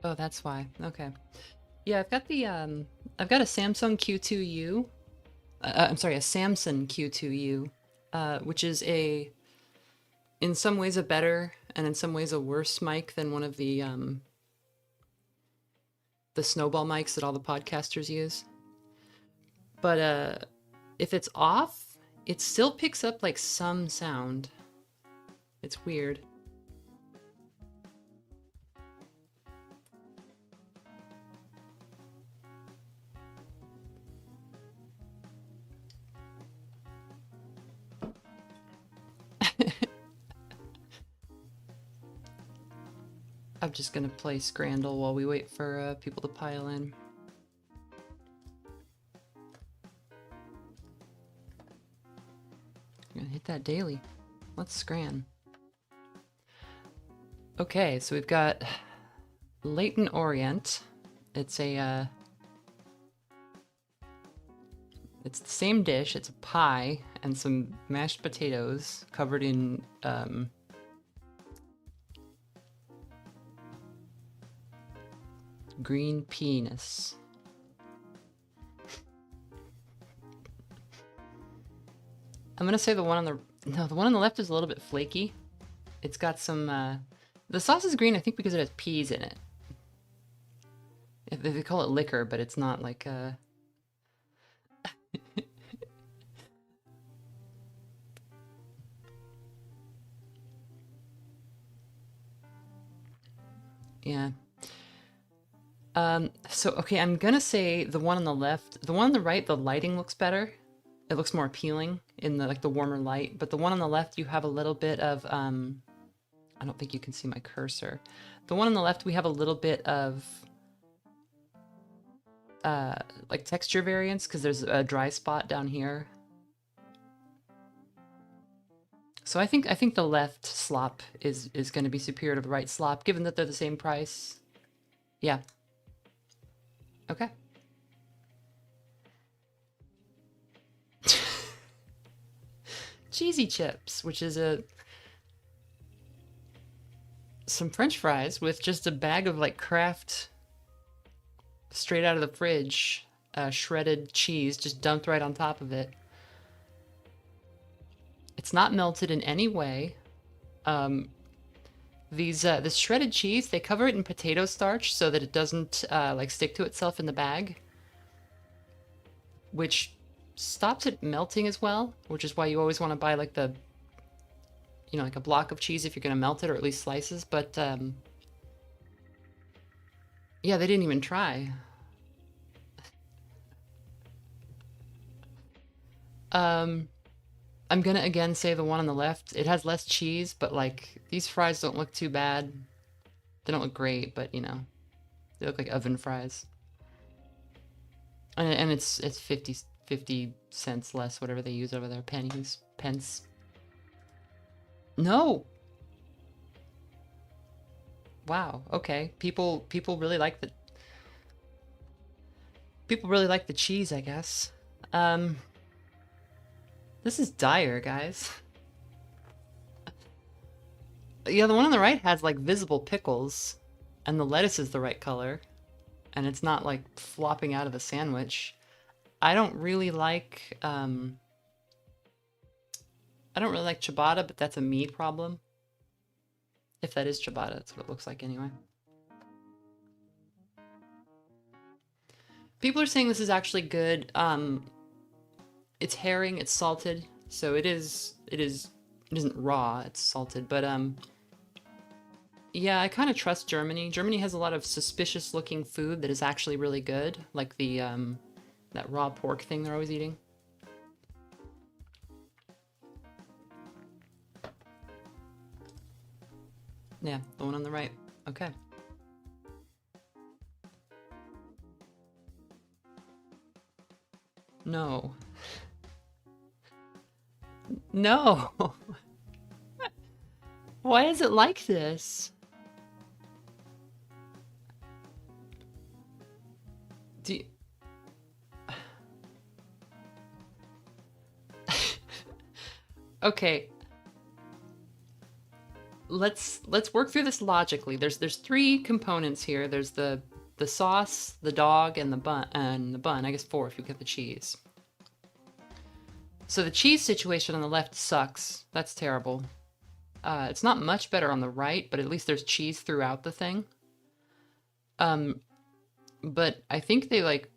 Oh, that's why. Okay. Yeah, I've got a Samsung Q2U. I'm sorry, a Samsung Q2U, which is in some ways a better and in some ways a worse mic than one of the snowball mics that all the podcasters use. But if it's off, it still picks up like some sound. It's weird. I'm just gonna play Scrandle while we wait for people to pile in. I'm gonna hit that daily. Let's scran. Okay, so we've got Leighton Orient. It's a it's the same dish. It's a pie and some mashed potatoes covered in green penis. I'm gonna say the one on the left is a little bit flaky. It's got some the sauce is green, I think, because it has peas in it. They call it liquor, but it's not like yeah. So okay, I'm gonna say the one on the left, the one on the right, the lighting looks better. It looks more appealing in the like the warmer light, but the one on the left, you have a little bit of I don't think you can see my cursor. The one on the left, we have a little bit of like texture variance because there's a dry spot down here. So I think the left slop is going to be superior to the right slop, given that they're the same price. Yeah. Okay. Cheesy chips, which is some French fries with just a bag of like Kraft straight out of the fridge, shredded cheese just dumped right on top of it. It's not melted in any way. This shredded cheese, they cover it in potato starch so that it doesn't like stick to itself in the bag, which stops it melting as well, which is why you always want to buy like like a block of cheese if you're going to melt it, or at least slices. But yeah, they didn't even try. I'm gonna again say the one on the left. It has less cheese, but like these fries don't look too bad. They don't look great, but you know, they look like oven fries. And it's 50 cents less, whatever they use over there, pennies, pence. No. Wow. Okay. People really like the cheese, I guess. This is dire, guys. Yeah, the one on the right has like visible pickles, and the lettuce is the right color, and it's not like flopping out of the sandwich. I don't really like ciabatta, but that's a me problem. If that is ciabatta, that's what it looks like anyway. People are saying this is actually good. It's herring, it's salted, so it isn't raw, it's salted, but yeah, I kind of trust Germany. Germany has a lot of suspicious looking food that is actually really good, like the that raw pork thing they're always eating. Yeah, the one on the right. Okay. No. No. Why is it like this? Do you... Okay. let's work through this logically. There's three components here. There's the sauce, the dog, and the bun. I guess four if you get the cheese. So the cheese situation on the left sucks. That's terrible. It's not much better on the right, but at least there's cheese throughout the thing. But I think they like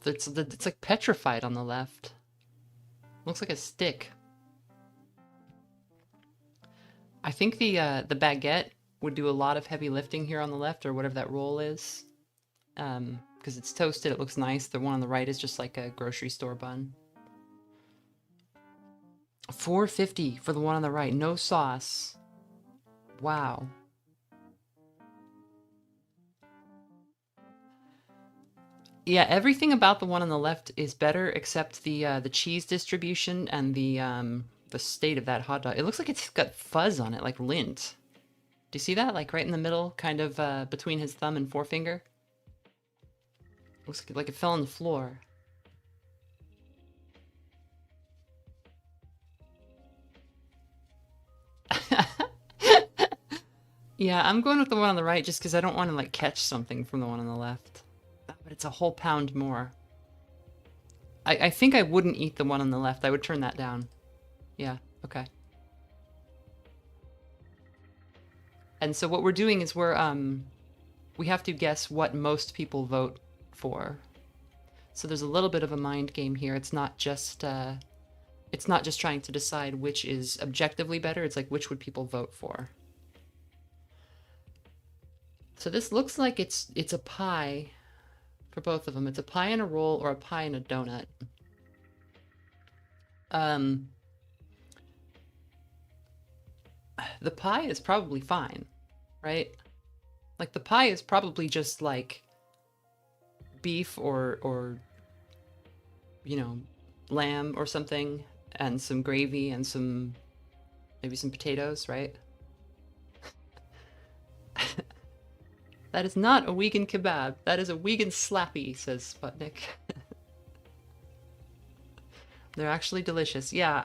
it's like petrified on the left. Looks like a stick. I think the baguette would do a lot of heavy lifting here on the left, or whatever that roll is. Because it's toasted, it looks nice. The one on the right is just like a grocery store bun. $4.50 for the one on the right. No sauce. Wow. Yeah, everything about the one on the left is better except the cheese distribution and the state of that hot dog. It looks like it's got fuzz on it, like lint. Do you see that? Like right in the middle, kind of between his thumb and forefinger? Looks like it fell on the floor. Yeah, I'm going with the one on the right just because I don't want to like catch something from the one on the left. But it's a whole pound more. I think I wouldn't eat the one on the left. I would turn that down. Yeah, okay. And so what we're doing is we have to guess what most people vote for. So there's a little bit of a mind game here. It's not just trying to decide which is objectively better. It's like which would people vote for. So this looks like it's a pie for both of them. It's a pie and a roll or a pie and a donut. The pie is probably fine, right? Like the pie is probably just like beef or you know, lamb or something, and some gravy and maybe some potatoes, right? That is not a vegan kebab. That is a vegan slappy, says Sputnik. They're actually delicious. Yeah,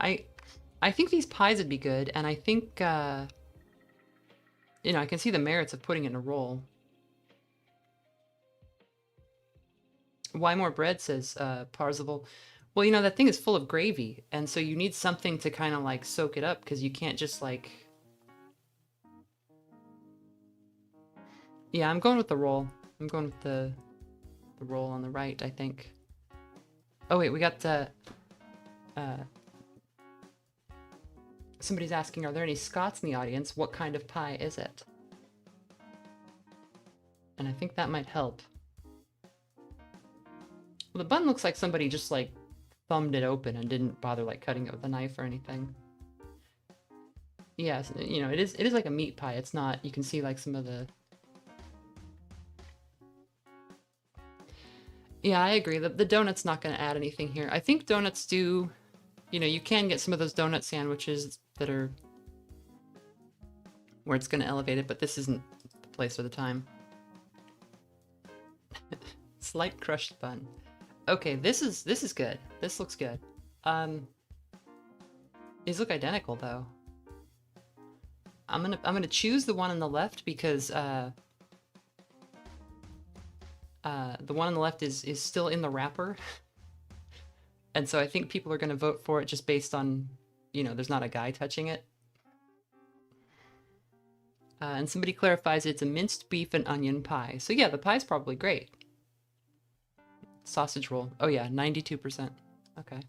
I think these pies would be good, and I think, you know, I can see the merits of putting it in a roll. Why more bread, says Parzival. Well, you know, that thing is full of gravy, and so you need something to kind of like soak it up, because you can't just like... Yeah, I'm going with the roll. I'm going with the roll on the right, I think. Oh wait, we got somebody's asking, are there any Scots in the audience? What kind of pie is it? And I think that might help. Well, the bun looks like somebody just like thumbed it open and didn't bother like cutting it with a knife or anything. Yes, you know, it is like a meat pie. It's not, you can see like some of the... Yeah, I agree. The donut's not going to add anything here. I think donuts do, you know, you can get some of those donut sandwiches that are where it's going to elevate it, but this isn't the place or the time. Slight crushed bun. Okay, this is good. This looks good. These look identical though. I'm gonna choose the one on the left because the one on the left is still in the wrapper. And so I think people are going to vote for it just based on, you know, there's not a guy touching it. And somebody clarifies it's a minced beef and onion pie. So yeah, the pie's probably great. Sausage roll. Oh yeah, 92%. Okay.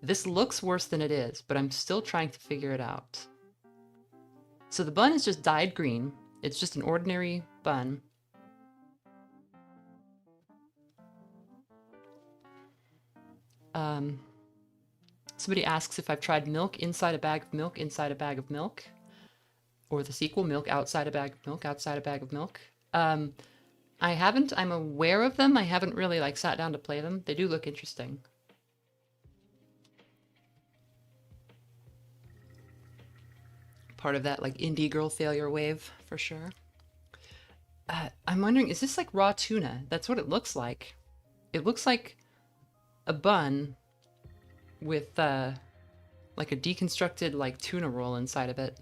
This looks worse than it is, but I'm still trying to figure it out. So the bun is just dyed green. It's just an ordinary bun. Somebody asks if I've tried milk inside a bag of milk inside a bag of milk. Or the sequel, milk outside a bag of milk outside a bag of milk. I haven't. I'm aware of them. I haven't really like sat down to play them. They do look interesting. Part of that like indie girl failure wave for sure. I'm wondering, is this like raw tuna? That's what it looks like. It looks like a bun with like a deconstructed like tuna roll inside of it.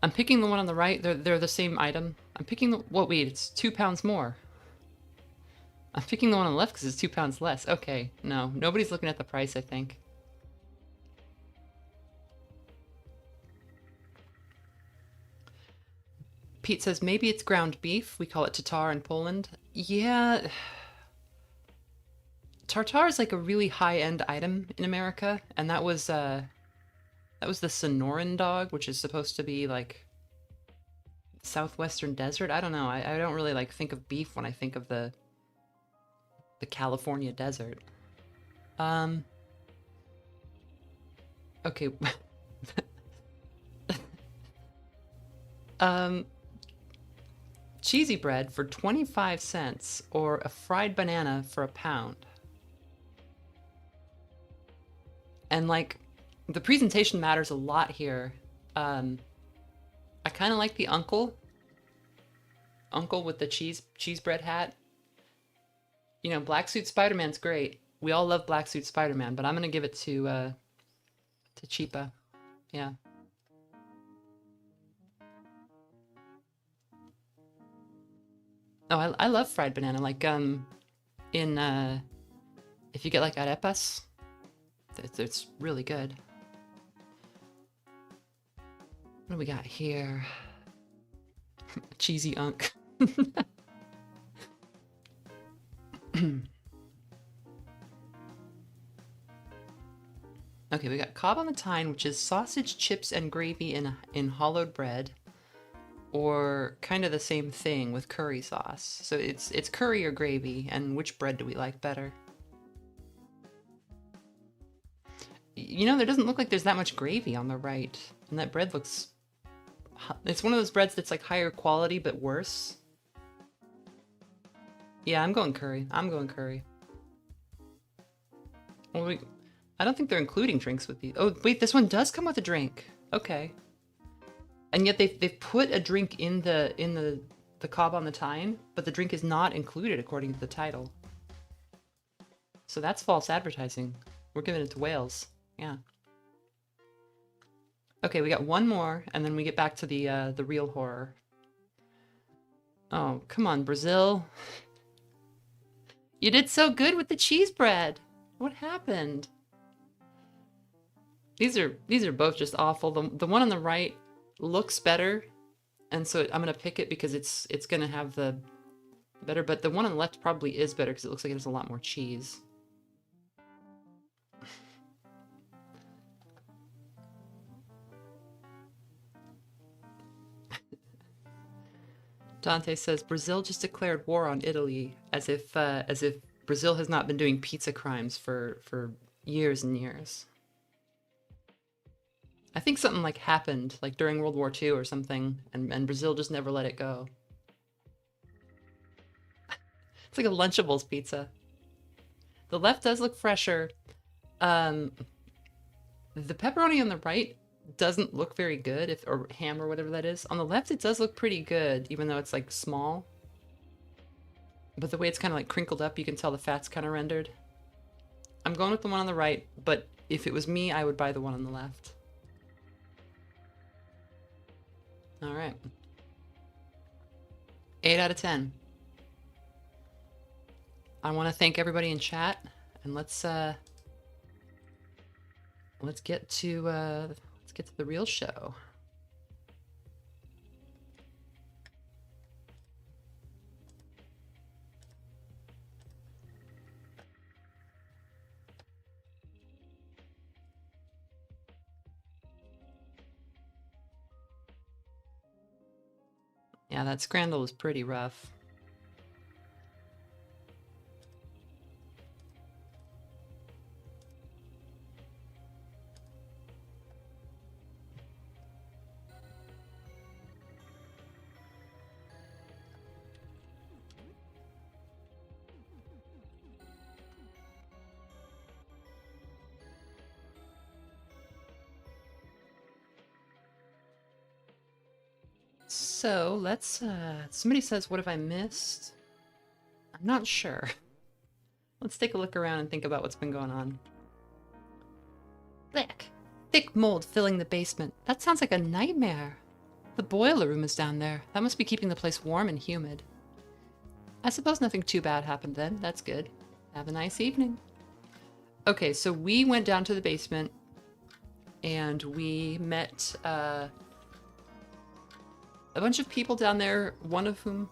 I'm picking the one on the right. They're the same item. I'm picking the what? Wait, it's 2 pounds more. I'm picking the one on the left because it's 2 pounds less. Okay, no, nobody's looking at the price, I think. Pete says maybe it's ground beef. We call it tatar in Poland. Yeah, tartar is like a really high-end item in America, and that was the Sonoran dog, which is supposed to be like southwestern desert. I don't know. I don't really like think of beef when I think of the California desert. Okay. Cheesy bread for 25 cents or a fried banana for £1. And like the presentation matters a lot here. I kind of like the uncle with the cheese bread hat. You know, Black Suit Spider-Man's great. We all love Black Suit Spider-Man, but I'm gonna give it to Chipa. Yeah. Oh, I love fried banana. Like in if you get like arepas, it's really good. What do we got here? Cheesy unk. Okay, we got cob on the tine, which is sausage, chips, and gravy in hollowed bread, or kind of the same thing with curry sauce. So it's curry or gravy, and which bread do we like better? You know, there doesn't look like there's that much gravy on the right, and that bread looks... It's one of those breads that's like higher quality but worse. Yeah, I'm going curry. I'm going curry. Well, I don't think they're including drinks with these. Oh, wait, this one does come with a drink. Okay. And yet they've put a drink in the cob on the tine, but the drink is not included according to the title. So that's false advertising. We're giving it to whales. Yeah. Okay, we got one more, and then we get back to the real horror. Oh, come on, Brazil. You did so good with the cheese bread. What happened? These are both just awful. The one on the right looks better, and so I'm gonna pick it because it's gonna have the better, but the one on the left probably is better because it looks like it has a lot more cheese. Dante says Brazil just declared war on Italy, as if Brazil has not been doing pizza crimes for years and years. I think something like happened like during World War II or something, and Brazil just never let it go. It's like a Lunchables pizza. The left does look fresher. The pepperoni on the right doesn't look very good, or ham or whatever that is. On the left, it does look pretty good, even though it's like small. But the way it's kind of like crinkled up, you can tell the fat's kind of rendered. I'm going with the one on the right, but if it was me, I would buy the one on the left. All right. 8 out of 10. I want to thank everybody in chat, and let's get to the real show. Yeah, that scramble was pretty rough. So let's, somebody says, what have I missed? I'm not sure. Let's take a look around and think about what's been going on. Blech! Thick mold filling the basement. That sounds like a nightmare. The boiler room is down there. That must be keeping the place warm and humid. I suppose nothing too bad happened then. That's good. Have a nice evening. Okay, so we went down to the basement and we met a bunch of people down there, one of whom...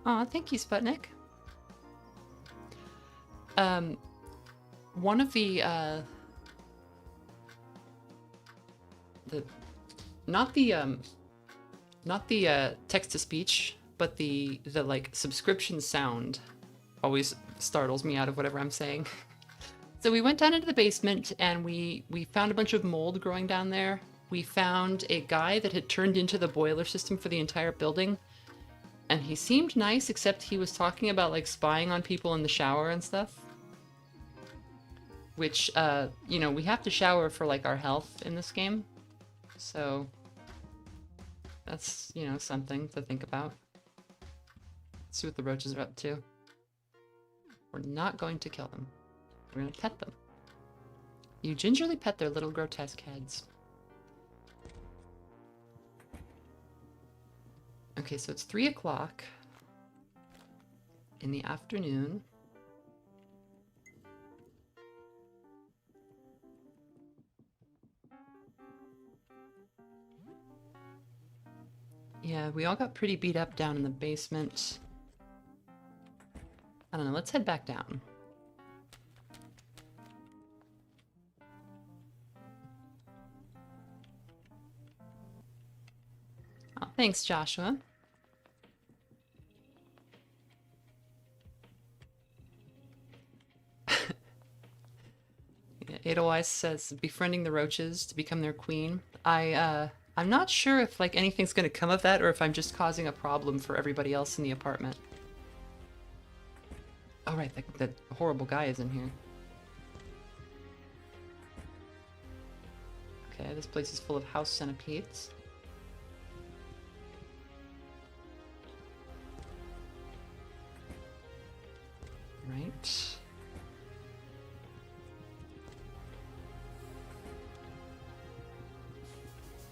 Aw, thank you, Sputnik. One of the not the text-to-speech, but the like subscription sound always startles me out of whatever I'm saying. So we went down into the basement and we found a bunch of mold growing down there. We found a guy that had turned into the boiler system for the entire building. And he seemed nice, except he was talking about like spying on people in the shower and stuff. Which, you know, we have to shower for like our health in this game. So that's, you know, something to think about. Let's see what the roaches are up to. We're not going to kill them. We're going to pet them. You gingerly pet their little grotesque heads. Okay, so it's 3 o'clock in the afternoon. Yeah, we all got pretty beat up down in the basement. I don't know, let's head back down. Oh, thanks, Joshua. Edelweiss says, befriending the roaches to become their queen. I'm not sure if like anything's gonna come of that or if I'm just causing a problem for everybody else in the apartment. Oh right, that horrible guy is in here. Okay, this place is full of house centipedes. Right.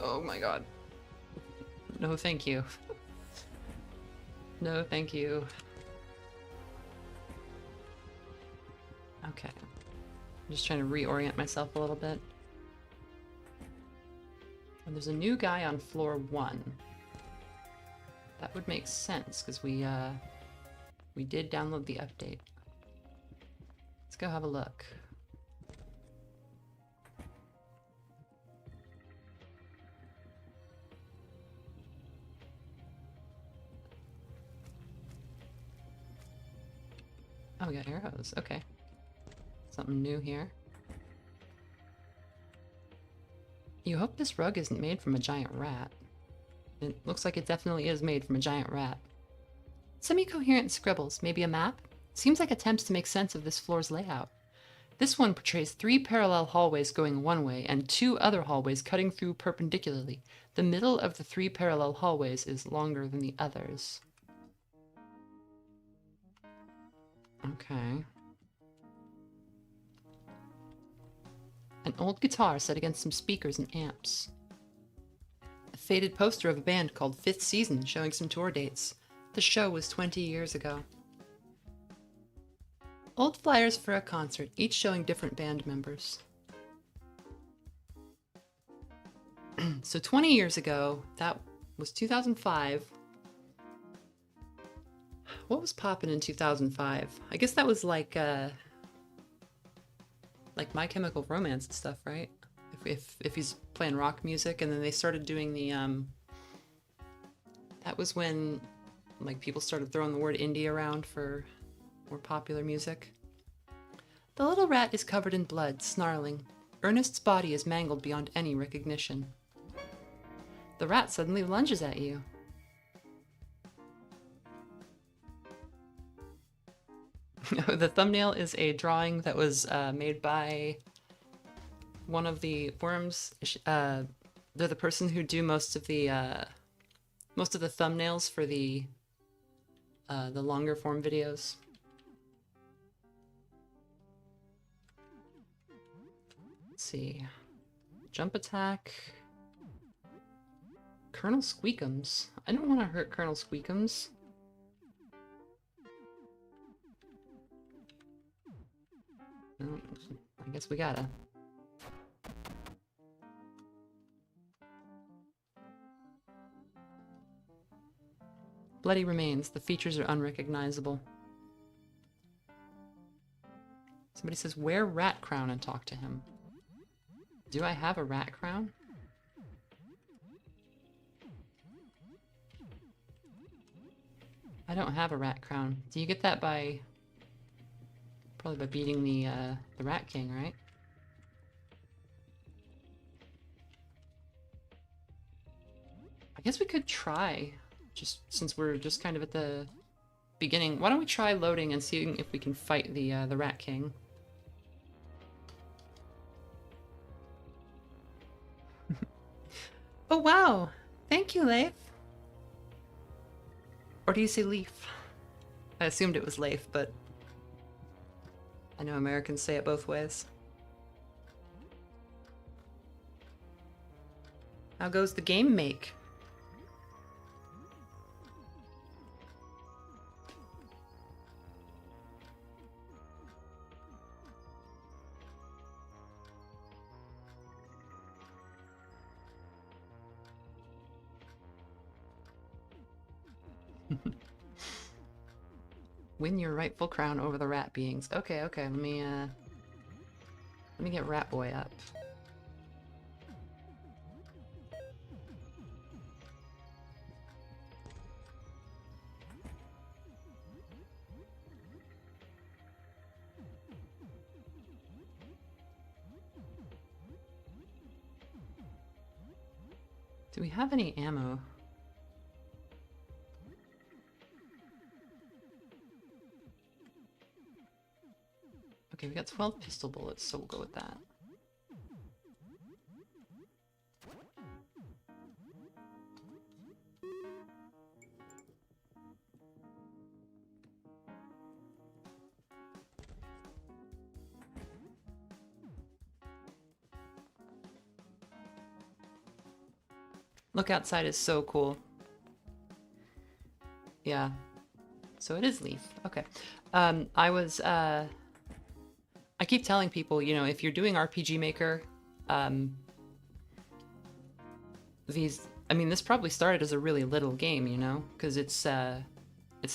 Oh my god. No, thank you. No, thank you. Okay. I'm just trying to reorient myself a little bit. And there's a new guy on floor 1. That would make sense, because we did download the update. Let's go have a look. Oh, we got arrows. Okay. Something new here. You hope this rug isn't made from a giant rat. It looks like it definitely is made from a giant rat. Semi-coherent scribbles, maybe a map? Seems like attempts to make sense of this floor's layout. This one portrays 3 parallel hallways going one way and 2 other hallways cutting through perpendicularly. The middle of the 3 parallel hallways is longer than the others. Okay. An old guitar set against some speakers and amps. A faded poster of a band called Fifth Season showing some tour dates. The show was 20 years ago. Old flyers for a concert, each showing different band members. So 20 years ago, that was 2005. What was poppin' in 2005? I guess that was like My Chemical Romance and stuff, right? If he's playing rock music, and then they started doing the that was when like people started throwing the word indie around for more popular music. The little rat is covered in blood, snarling. Ernest's body is mangled beyond any recognition. The rat suddenly lunges at you. The thumbnail is a drawing that was made by one of the worms. They're the person who do most of the thumbnails for the the longer form videos. Let's see. Jump attack. Colonel Squeakums. I don't want to hurt Colonel Squeakums. Well, I guess we gotta. Bloody remains. The features are unrecognizable. Somebody says, wear rat crown and talk to him. Do I have a rat crown? I don't have a rat crown. Do you get that by... probably by beating the Rat King, right? I guess we could try, just since we're just kind of at the beginning. Why don't we try loading and seeing if we can fight the Rat King? Oh wow! Thank you, Leif! Or do you say Leaf? I assumed it was Leif, but I know Americans say it both ways. How goes the game make? Win your rightful crown over the rat beings. Okay, okay, let me get Rat Boy up. Do we have any ammo? Okay, we got 12 pistol bullets, so we'll go with that. Look outside is so cool. Yeah. So it is Leaf. Okay. I keep telling people, you know, if you're doing RPG Maker, this probably started as a really little game, you know, because it's the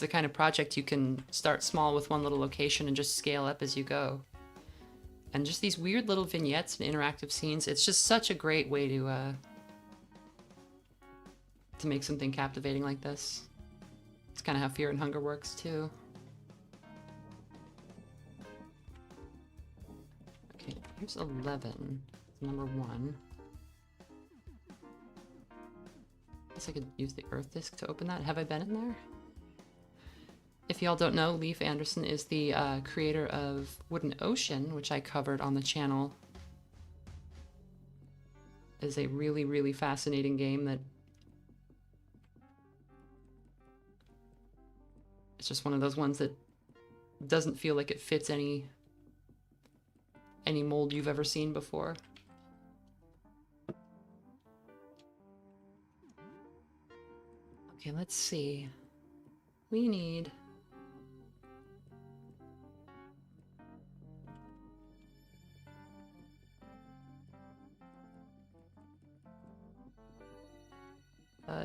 kind of project you can start small with one little location and just scale up as you go. And just these weird little vignettes and interactive scenes, it's just such a great way to make something captivating like this. It's kind of how Fear and Hunger works too. Okay, here's 11, number 1. Guess I could use the Earth Disc to open that. Have I been in there? If y'all don't know, Leif Anderson is the creator of Wooden Ocean, which I covered on the channel. It is a really, really fascinating game that it's just one of those ones that doesn't feel like it fits any mold you've ever seen before. Okay, let's see. We need...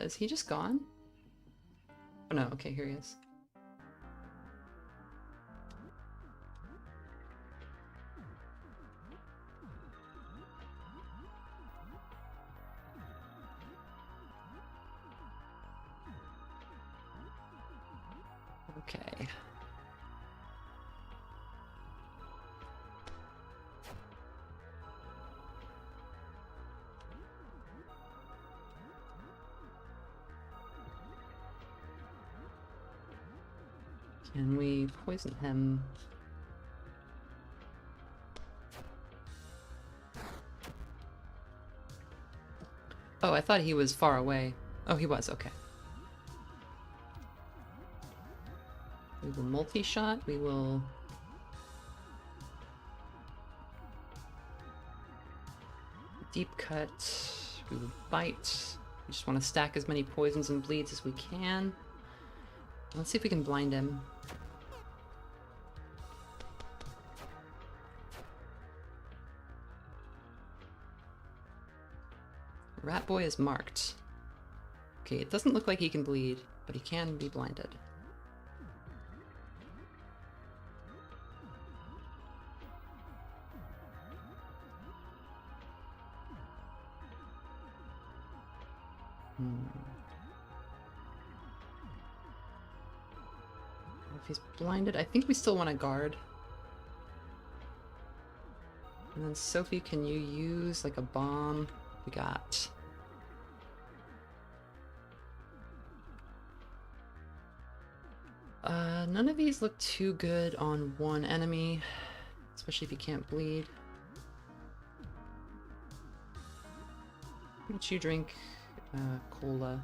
is he just gone? Oh no, okay, here he is. Okay. Can we poison him? Oh, I thought he was far away. Oh, he was, okay. We will multi-shot. We will... deep cut. We will bite. We just want to stack as many poisons and bleeds as we can. Let's see if we can blind him. Rat Boy is marked. Okay, it doesn't look like he can bleed, but he can be blinded. If he's blinded, I think we still want to guard. And then Sophie, can you use like a bomb? We got... none of these look too good on one enemy, especially if you can't bleed. Why don't you drink cola?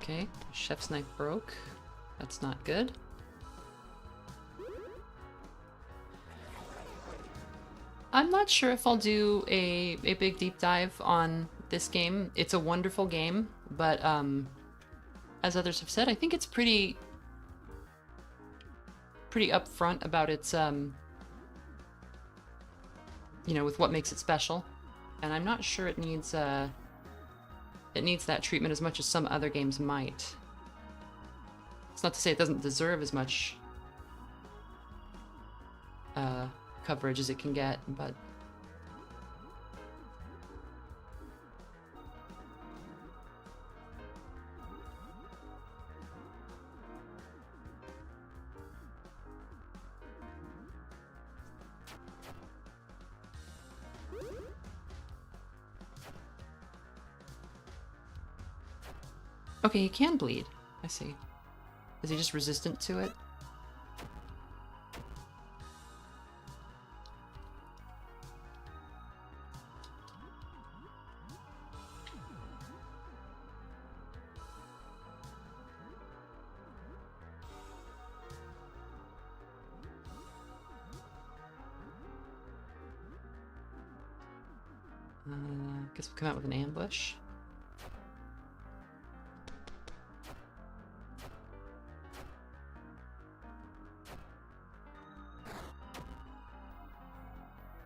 Okay, chef's knife broke. That's not good. I'm not sure if I'll do a big deep dive on this game. It's a wonderful game, but as others have said, I think it's pretty upfront about its you know, with what makes it special. And I'm not sure it needs that treatment as much as some other games might. It's not to say it doesn't deserve as much coverage as it can get, but okay, he can bleed. I see. Is he just resistant to it? Guess we'll come out with an ambush.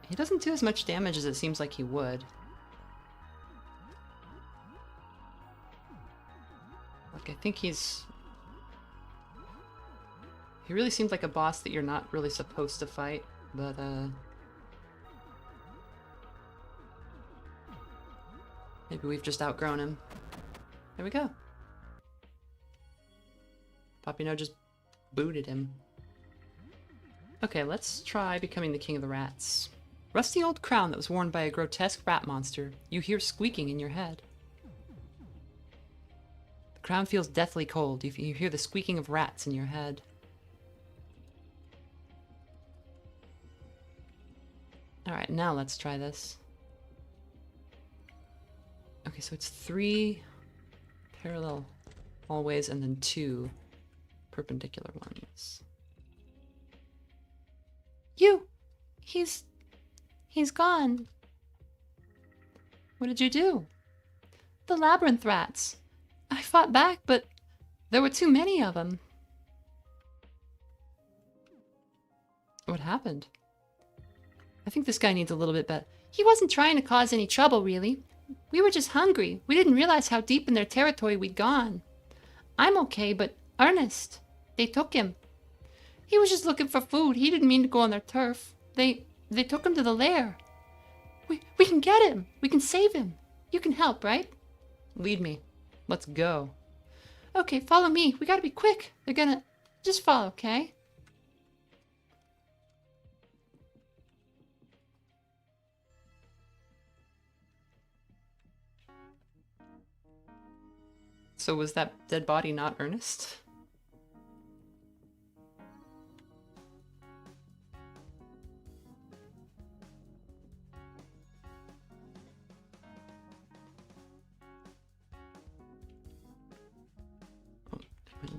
He doesn't do as much damage as it seems like he would. Like, I think he's... He really seems like a boss that you're not really supposed to fight, but maybe we've just outgrown him. There we go. Papino just booted him. Okay, let's try becoming the king of the rats. Rusty old crown that was worn by a grotesque rat monster. You hear squeaking in your head. The crown feels deathly cold. You hear the squeaking of rats in your head. Alright, now let's try this. Okay, so it's 3 parallel hallways and then 2 perpendicular ones. He's gone. What did you do? The labyrinth rats. I fought back, but there were too many of them. What happened? I think this guy needs a little bit better. He wasn't trying to cause any trouble, really. We were just hungry. We didn't realize how deep in their territory we'd gone. I'm okay, but Ernest, they took him. He was just looking for food. He didn't mean to go on their turf. They took him to the lair. We can get him. We can save him. You can help, right? Lead me. Let's go. Okay, follow me. We gotta be quick. They're gonna... Just follow, okay? So was that dead body not Ernest?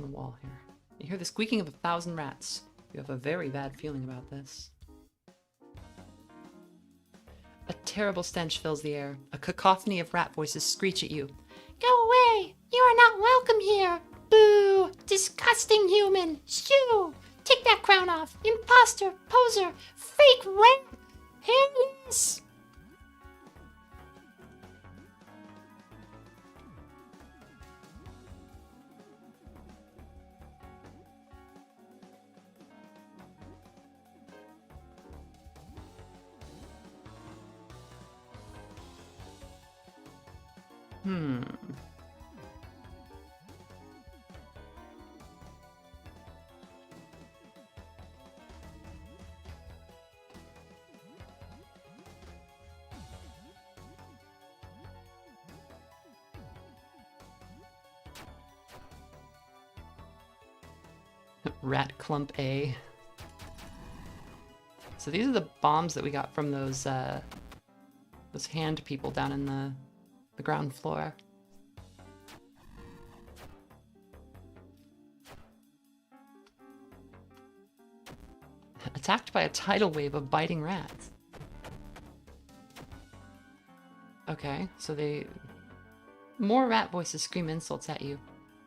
the wall here. You hear the squeaking of 1,000 rats. You have a very bad feeling about this. A terrible stench fills the air. A cacophony of rat voices screech at you. Go away! You are not welcome here! Boo! Disgusting human! Shoo! Take that crown off! Imposter! Poser! Fake rat! Hairless! Rat Clump A. So these are the bombs that we got from those hand people down in the ground floor. Attacked by a tidal wave of biting rats. Okay, so more rat voices scream insults at you.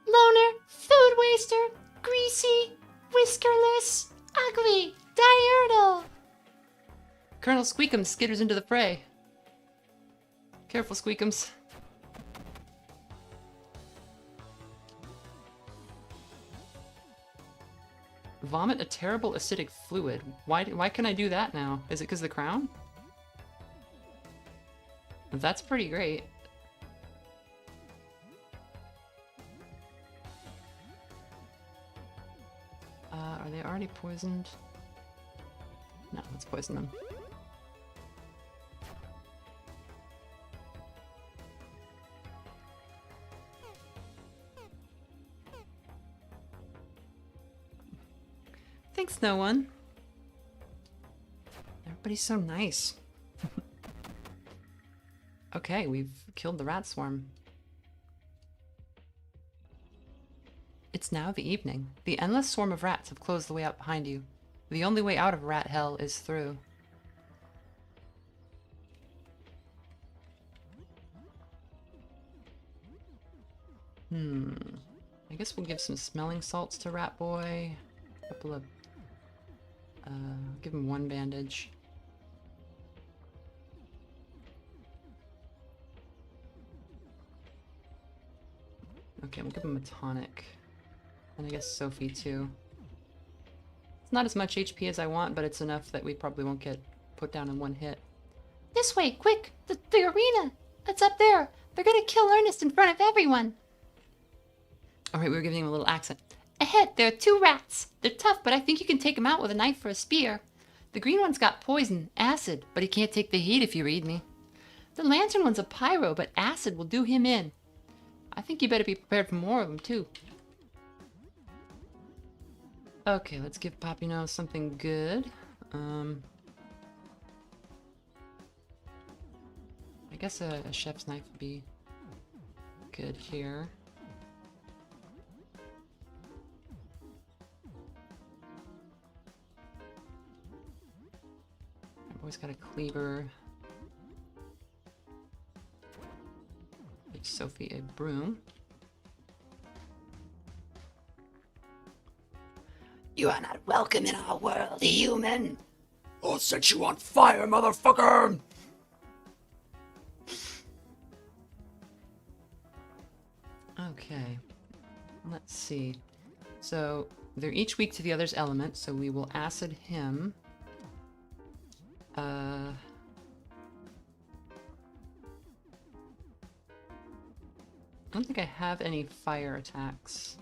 Loner, food waster, greasy, whiskerless, ugly, diurnal. Colonel Squeakums skitters into the fray. Careful, Squeakums. Vomit a terrible acidic fluid. Why can I do that now? Is it because of the crown? That's pretty great. Are they already poisoned? No, let's poison them. Thanks, no one. Everybody's so nice. Okay, we've killed the rat swarm. It's now the evening. The endless swarm of rats have closed the way out behind you. The only way out of rat hell is through. I guess we'll give some smelling salts to Rat Boy. A couple of... give him one bandage. Okay, we'll give him a tonic. And I guess Sophie too. It's not as much HP as I want, but it's enough that we probably won't get put down in one hit. This way, quick! The arena! It's up there! They're gonna kill Ernest in front of everyone! Alright, we were giving him a little accent. Ahead, there are 2 rats. They're tough, but I think you can take them out with a knife or a spear. The green one's got poison, acid, but he can't take the heat if you read me. The lantern one's a pyro, but acid will do him in. I think you better be prepared for more of them, too. Okay, let's give Popino something good. I guess a chef's knife would be good here. I've always got a cleaver. Give Sophie a broom. You are not welcome in our world, human! I'll set you on fire, motherfucker! Okay, let's see. So, they're each weak to the other's element, so we will acid him. I don't think I have any fire attacks.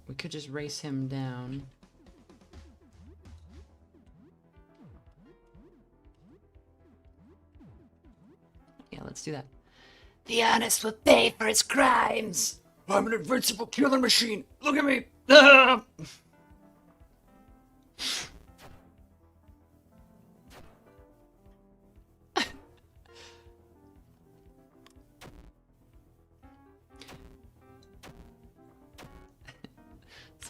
We could just race him down. Yeah, let's do that. The Ernest will pay for his crimes! I'm an invincible killer machine! Look at me! Ah!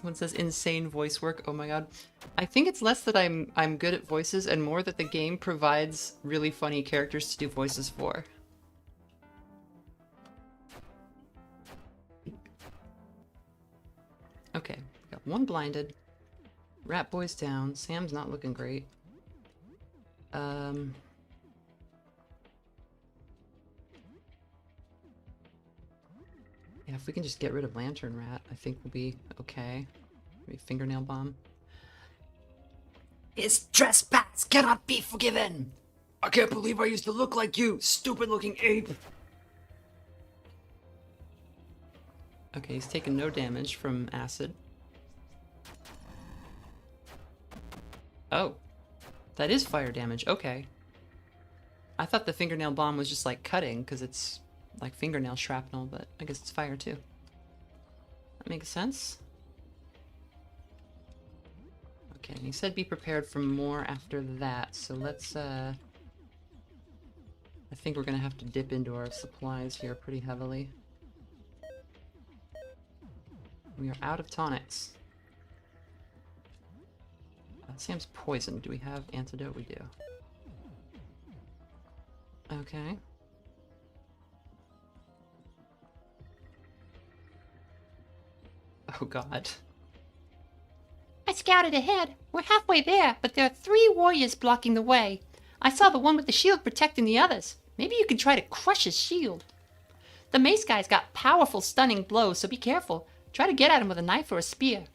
Someone says insane voice work. Oh my god. I think it's less that I'm good at voices and more that the game provides really funny characters to do voices for. Okay, got one blinded. Rat Boy's down. Sam's not looking great. Yeah, if we can just get rid of Lantern Rat, I think we'll be okay. Maybe Fingernail Bomb. His trespass cannot be forgiven! I can't believe I used to look like you, stupid-looking ape! Okay, he's taken no damage from acid. Oh. That is fire damage, okay. I thought the Fingernail Bomb was just like cutting, because it's like fingernail shrapnel, but I guess it's fire too. That makes sense. Okay, and he said be prepared for more after that, so let's, I think we're gonna have to dip into our supplies here pretty heavily. We are out of tonics. Sam's poisoned. Do we have antidote? We do. Okay. Oh god. I scouted ahead. We're halfway there, but there are 3 warriors blocking the way. I saw the one with the shield protecting the others. Maybe you can try to crush his shield. The mace guy's got powerful stunning blows, so be careful. Try to get at him with a knife or a spear.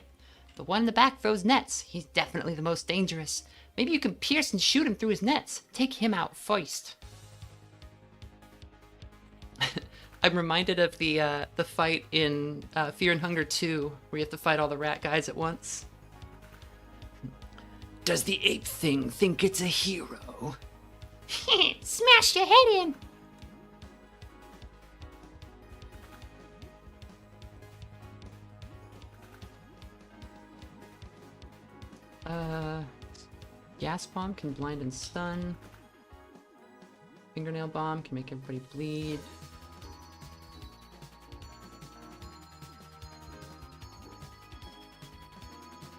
The one in the back throws nets. He's definitely the most dangerous. Maybe you can pierce and shoot him through his nets. Take him out first. I'm reminded of the fight in Fear and Hunger 2, where you have to fight all the rat guys at once. Does the ape thing think it's a hero? Smash your head in. Gas bomb can blind and stun. Fingernail bomb can make everybody bleed.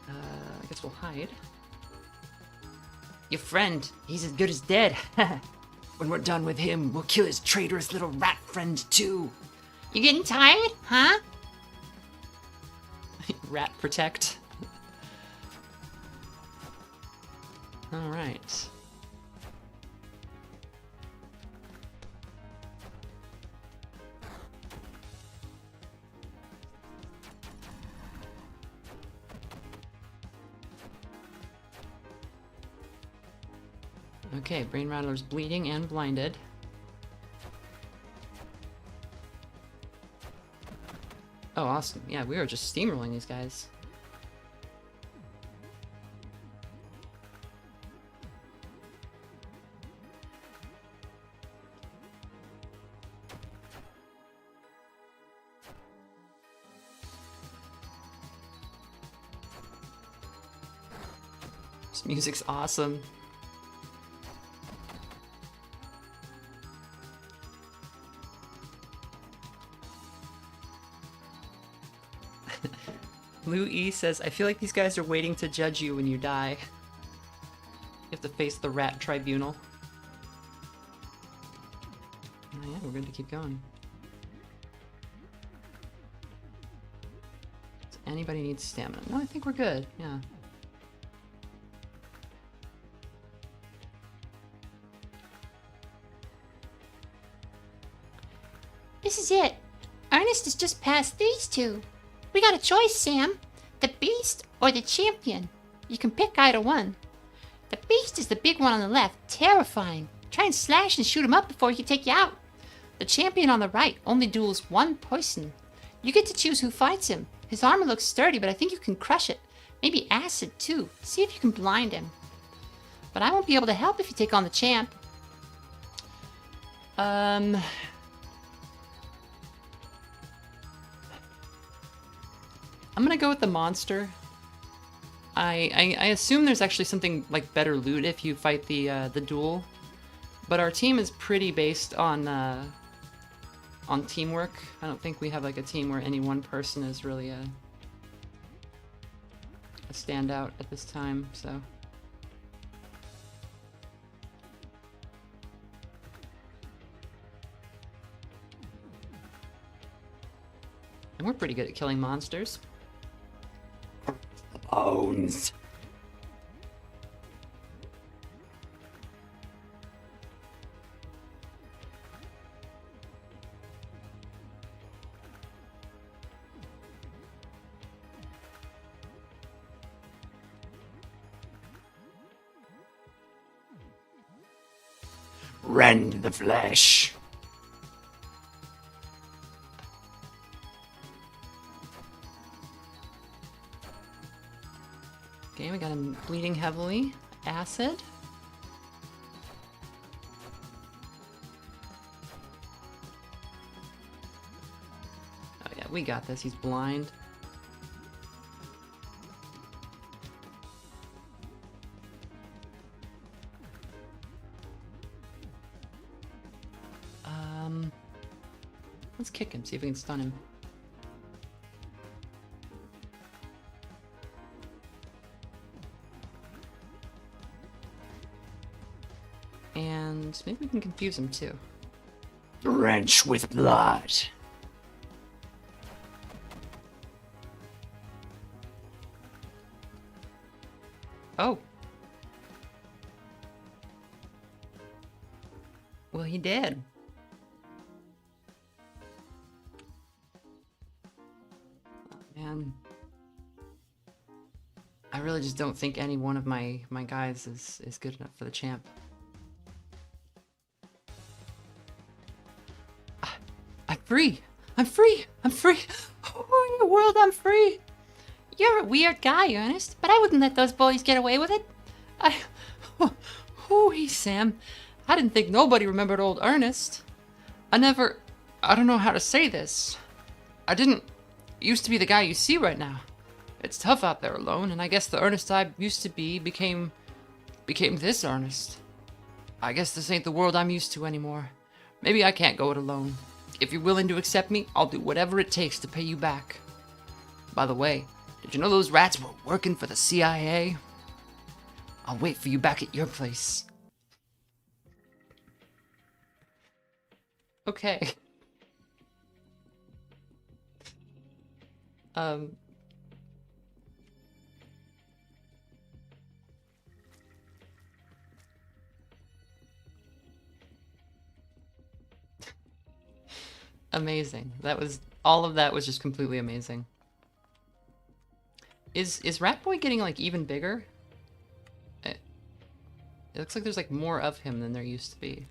I guess we'll hide. Your friend, he's as good as dead. When we're done with him, we'll kill his traitorous little rat friend too. You getting tired, huh? Rat protect. All right. Okay, Brain Rattler's bleeding and blinded. Oh, awesome. Yeah, we are just steamrolling these guys. This music's awesome. Lou E says, I feel like these guys are waiting to judge you when you die. You have to face the rat tribunal. Oh yeah, we're good to keep going. Does anybody need stamina? No, I think we're good, yeah. This is it. Ernest is just past these 2. We got a choice, Sam. The beast or the champion. You can pick either one. The beast is the big one on the left, terrifying. Try and slash and shoot him up before he can take you out. The champion on the right only duels 1 person. You get to choose who fights him. His armor looks sturdy, but I think you can crush it. Maybe acid too. See if you can blind him. But I won't be able to help if you take on the champ. I'm gonna go with the monster. I assume there's actually something like better loot if you fight the duel, but our team is pretty based on teamwork. I don't think we have like a team where any one person is really a standout at this time, so. And we're pretty good at killing monsters. Bones. Rend the flesh. Okay, we got him bleeding heavily. Acid. Oh yeah, we got this. He's blind. Let's kick him, see if we can stun him. And maybe we can confuse him too. Drench with blood. Oh. Well, he did. Man, I really just don't think any one of my guys is good enough for the champ. I'm free! I'm free! I'm free! Oh, in the world, I'm free! You're a weird guy, Ernest, but I wouldn't let those bullies get away with it. Hooey, Sam. I didn't think nobody remembered old Ernest. I don't know how to say this. I didn't used to be the guy you see right now. It's tough out there alone, and I guess the Ernest I used to be became this Ernest. I guess this ain't the world I'm used to anymore. Maybe I can't go it alone. If you're willing to accept me, I'll do whatever it takes to pay you back. By the way, did you know those rats were working for the CIA? I'll wait for you back at your place. Okay. Amazing. All of that was just completely amazing. Is Rat Boy getting like even bigger? It looks like there's like more of him than there used to be.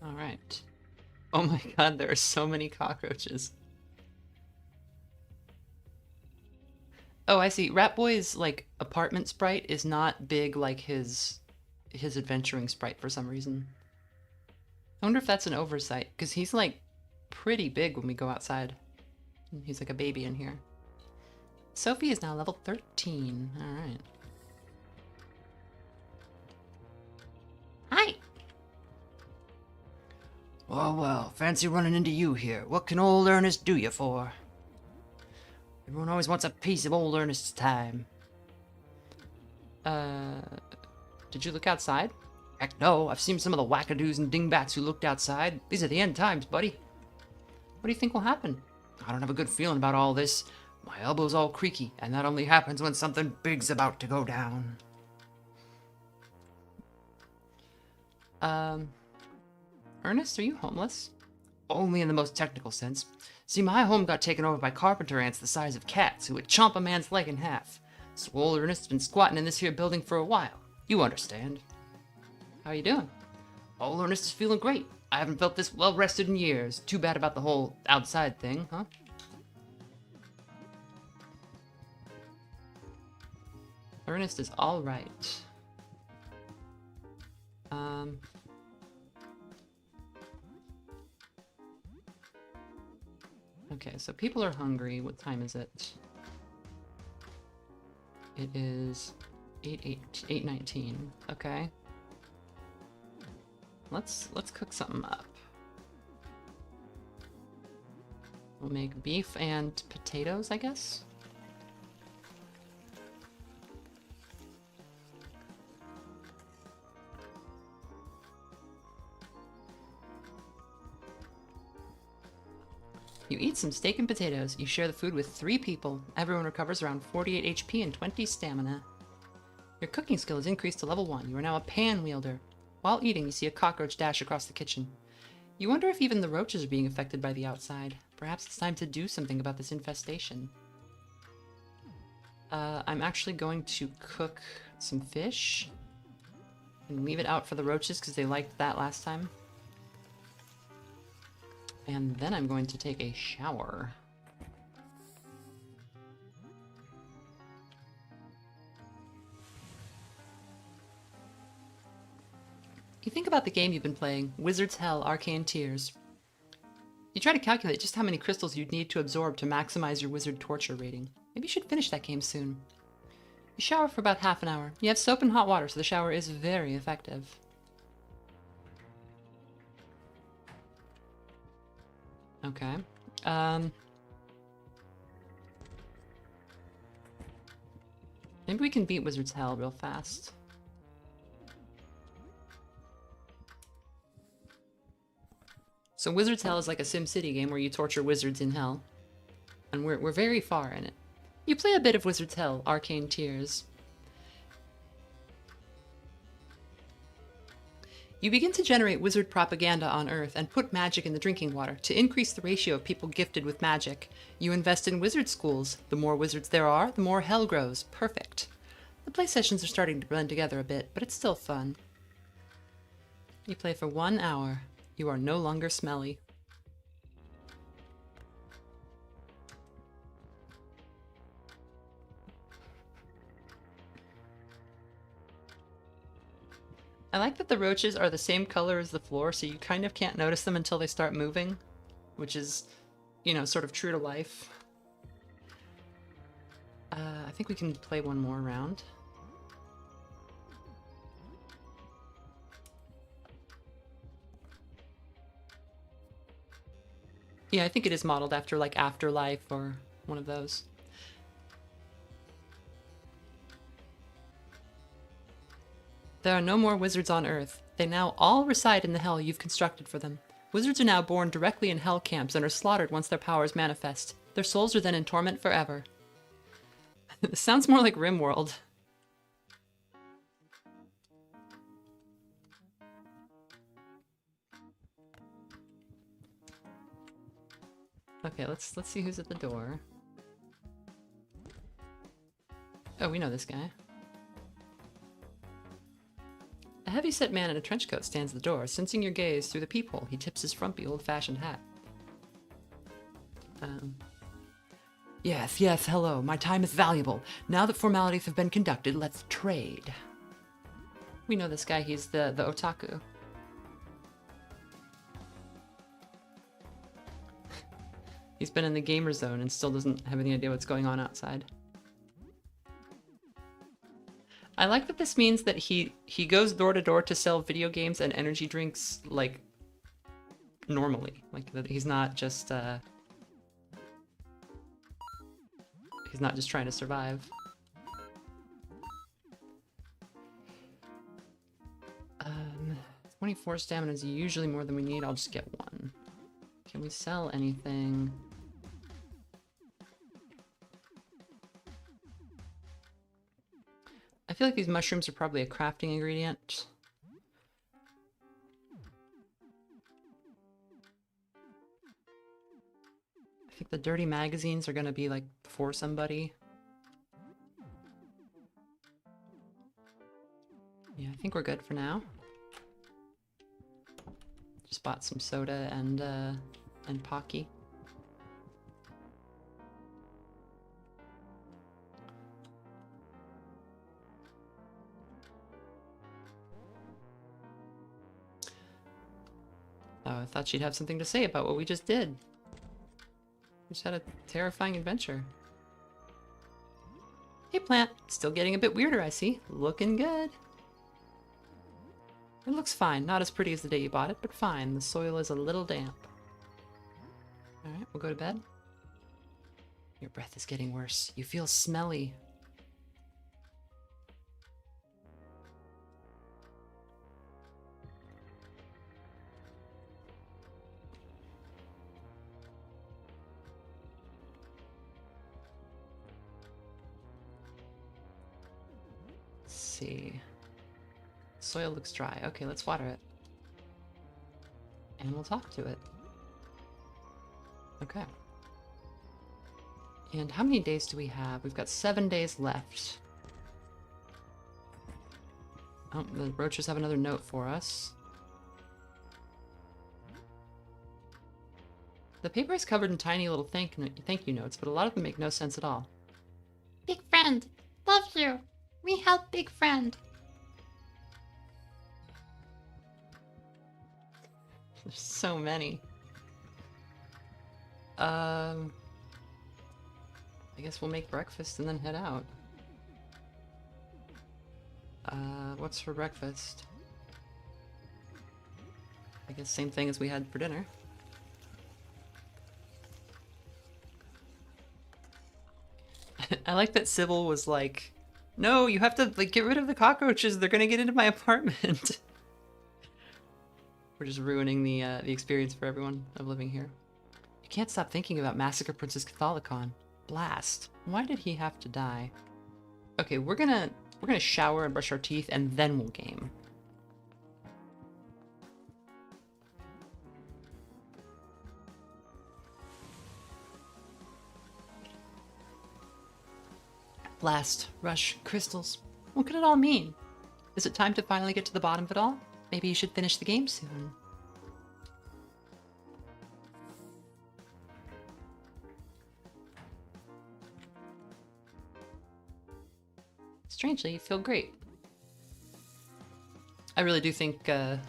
All right. Oh my god, there are so many cockroaches. Oh, I see. Rat Boy's like apartment sprite is not big like his adventuring sprite for some reason. I wonder if that's an oversight, because he's like pretty big when we go outside. He's like a baby in here. Sophie is now level 13. All right. Hi. Well, fancy running into you here. What can old Ernest do you for? Everyone always wants a piece of old Ernest's time. Did you look outside? Heck no, I've seen some of the wackadoos and dingbats who looked outside. These are the end times, buddy. What do you think will happen? I don't have a good feeling about all this. My elbow's all creaky, and that only happens when something big's about to go down. Ernest, are you homeless? Only in the most technical sense. See, my home got taken over by carpenter ants the size of cats who would chomp a man's leg in half. So old Ernest's been squatting in this here building for a while. You understand. How you doing? Old Ernest is feeling great. I haven't felt this well rested in years. Too bad about the whole outside thing, huh? Ernest is all right. Okay, so people are hungry. What time is it? It is 8:19. Okay. Let's cook something up. We'll make beef and potatoes, I guess. You eat some steak and potatoes. You share the food with 3 people. Everyone recovers around 48 HP and 20 stamina. Your cooking skill is increased to level 1. You are now a pan wielder. While eating, you see a cockroach dash across the kitchen. You wonder if even the roaches are being affected by the outside. Perhaps it's time to do something about this infestation. I'm actually going to cook some fish and leave it out for the roaches because they liked that last time. And then I'm going to take a shower. You think about the game you've been playing, Wizard's Hell Arcane Tears. You try to calculate just how many crystals you'd need to absorb to maximize your wizard torture rating. Maybe you should finish that game soon. You shower for about half an hour. You have soap and hot water, so the shower is very effective. Okay. Maybe we can beat Wizard's Hell real fast. So Wizard's Hell is like a SimCity game where you torture wizards in hell. And we're very far in it. You play a bit of Wizard's Hell, Arcane Tears. You begin to generate wizard propaganda on Earth and put magic in the drinking water to increase the ratio of people gifted with magic. You invest in wizard schools. The more wizards there are, the more hell grows. Perfect. The play sessions are starting to blend together a bit, but it's still fun. You play for 1 hour. You are no longer smelly. I like that the roaches are the same color as the floor, so you kind of can't notice them until they start moving, which is, you know, sort of true to life. I think we can play one more round. Yeah, I think it is modeled after, like, Afterlife or one of those. There are no more wizards on Earth. They now all reside in the hell you've constructed for them. Wizards are now born directly in hell camps and are slaughtered once their powers manifest. Their souls are then in torment forever. This sounds more like RimWorld. Okay, let's see who's at the door. Oh, we know this guy. A heavy-set man in a trench coat stands at the door, sensing your gaze through the peephole. He tips his frumpy, old-fashioned hat. Yes, hello. My time is valuable. Now that formalities have been conducted, let's trade. We know this guy. He's the otaku. He's been in the gamer zone and still doesn't have any idea what's going on outside. I like that this means that he goes door to door to sell video games and energy drinks, like, normally. Like, that he's not just trying to survive. 24 stamina is usually more than we need. I'll just get 1. Can we sell anything? I feel like these mushrooms are probably a crafting ingredient. I think the dirty magazines are gonna be like for somebody. Yeah, I think we're good for now. Just bought some soda and Pocky. Oh, I thought she'd have something to say about what we just did. We just had a terrifying adventure. Hey, plant. Still getting a bit weirder, I see. Looking good. It looks fine. Not as pretty as the day you bought it, but fine. The soil is a little damp. Alright, we'll go to bed. Your breath is getting worse. You feel smelly. Let's see. Soil looks dry. Okay, let's water it. And we'll talk to it. Okay. And how many days do we have? We've got 7 days left. Oh, the roaches have another note for us. The paper is covered in tiny little thank you notes, but a lot of them make no sense at all. Big friend, love you. We help big friend. There's so many. I guess we'll make breakfast and then head out. What's for breakfast? I guess same thing as we had for dinner. I like that Sybil was like, no, you have to like get rid of the cockroaches. They're gonna get into my apartment. We're just ruining the experience for everyone of living here. You can't stop thinking about Massacre Princess Catholicon. Blast. Why did he have to die? Okay, we're gonna shower and brush our teeth and then we'll game. Blast, rush, crystals. What could it all mean? Is it time to finally get to the bottom of it all? Maybe you should finish the game soon. Strangely, you feel great. I really do think, I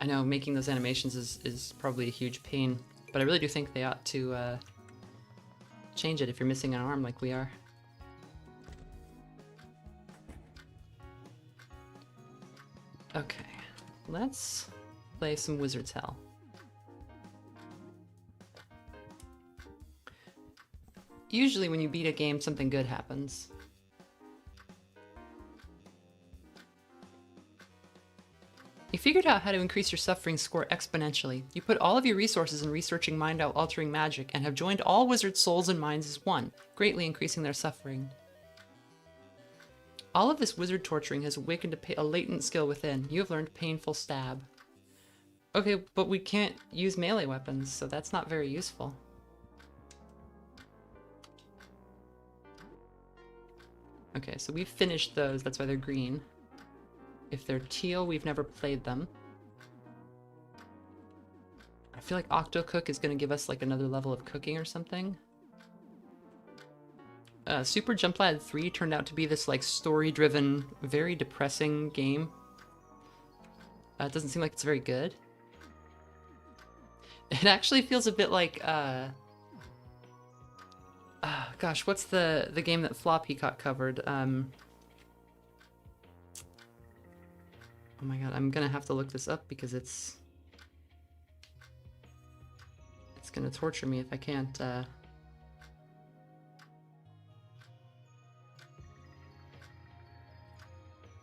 know making those animations is probably a huge pain, but I really do think they ought to change it if you're missing an arm like we are. Okay, let's play some Wizard's Hell. Usually when you beat a game, something good happens. You figured out how to increase your suffering score exponentially. You put all of your resources in researching mind-altering magic and have joined all wizards' souls and minds as one, greatly increasing their suffering. All of this wizard torturing has awakened a latent skill within. You have learned Painful Stab. Okay, but we can't use melee weapons, so that's not very useful. Okay, so we've finished those, that's why they're green. If they're teal, we've never played them. I feel like Octocook is going to give us like another level of cooking or something. Super Jump Lad 3 turned out to be this like story-driven, very depressing game. It doesn't seem like it's very good. It actually feels a bit like, gosh, what's the game that Flop Peacock covered? Oh my god, I'm gonna have to look this up because it's gonna torture me if I can't,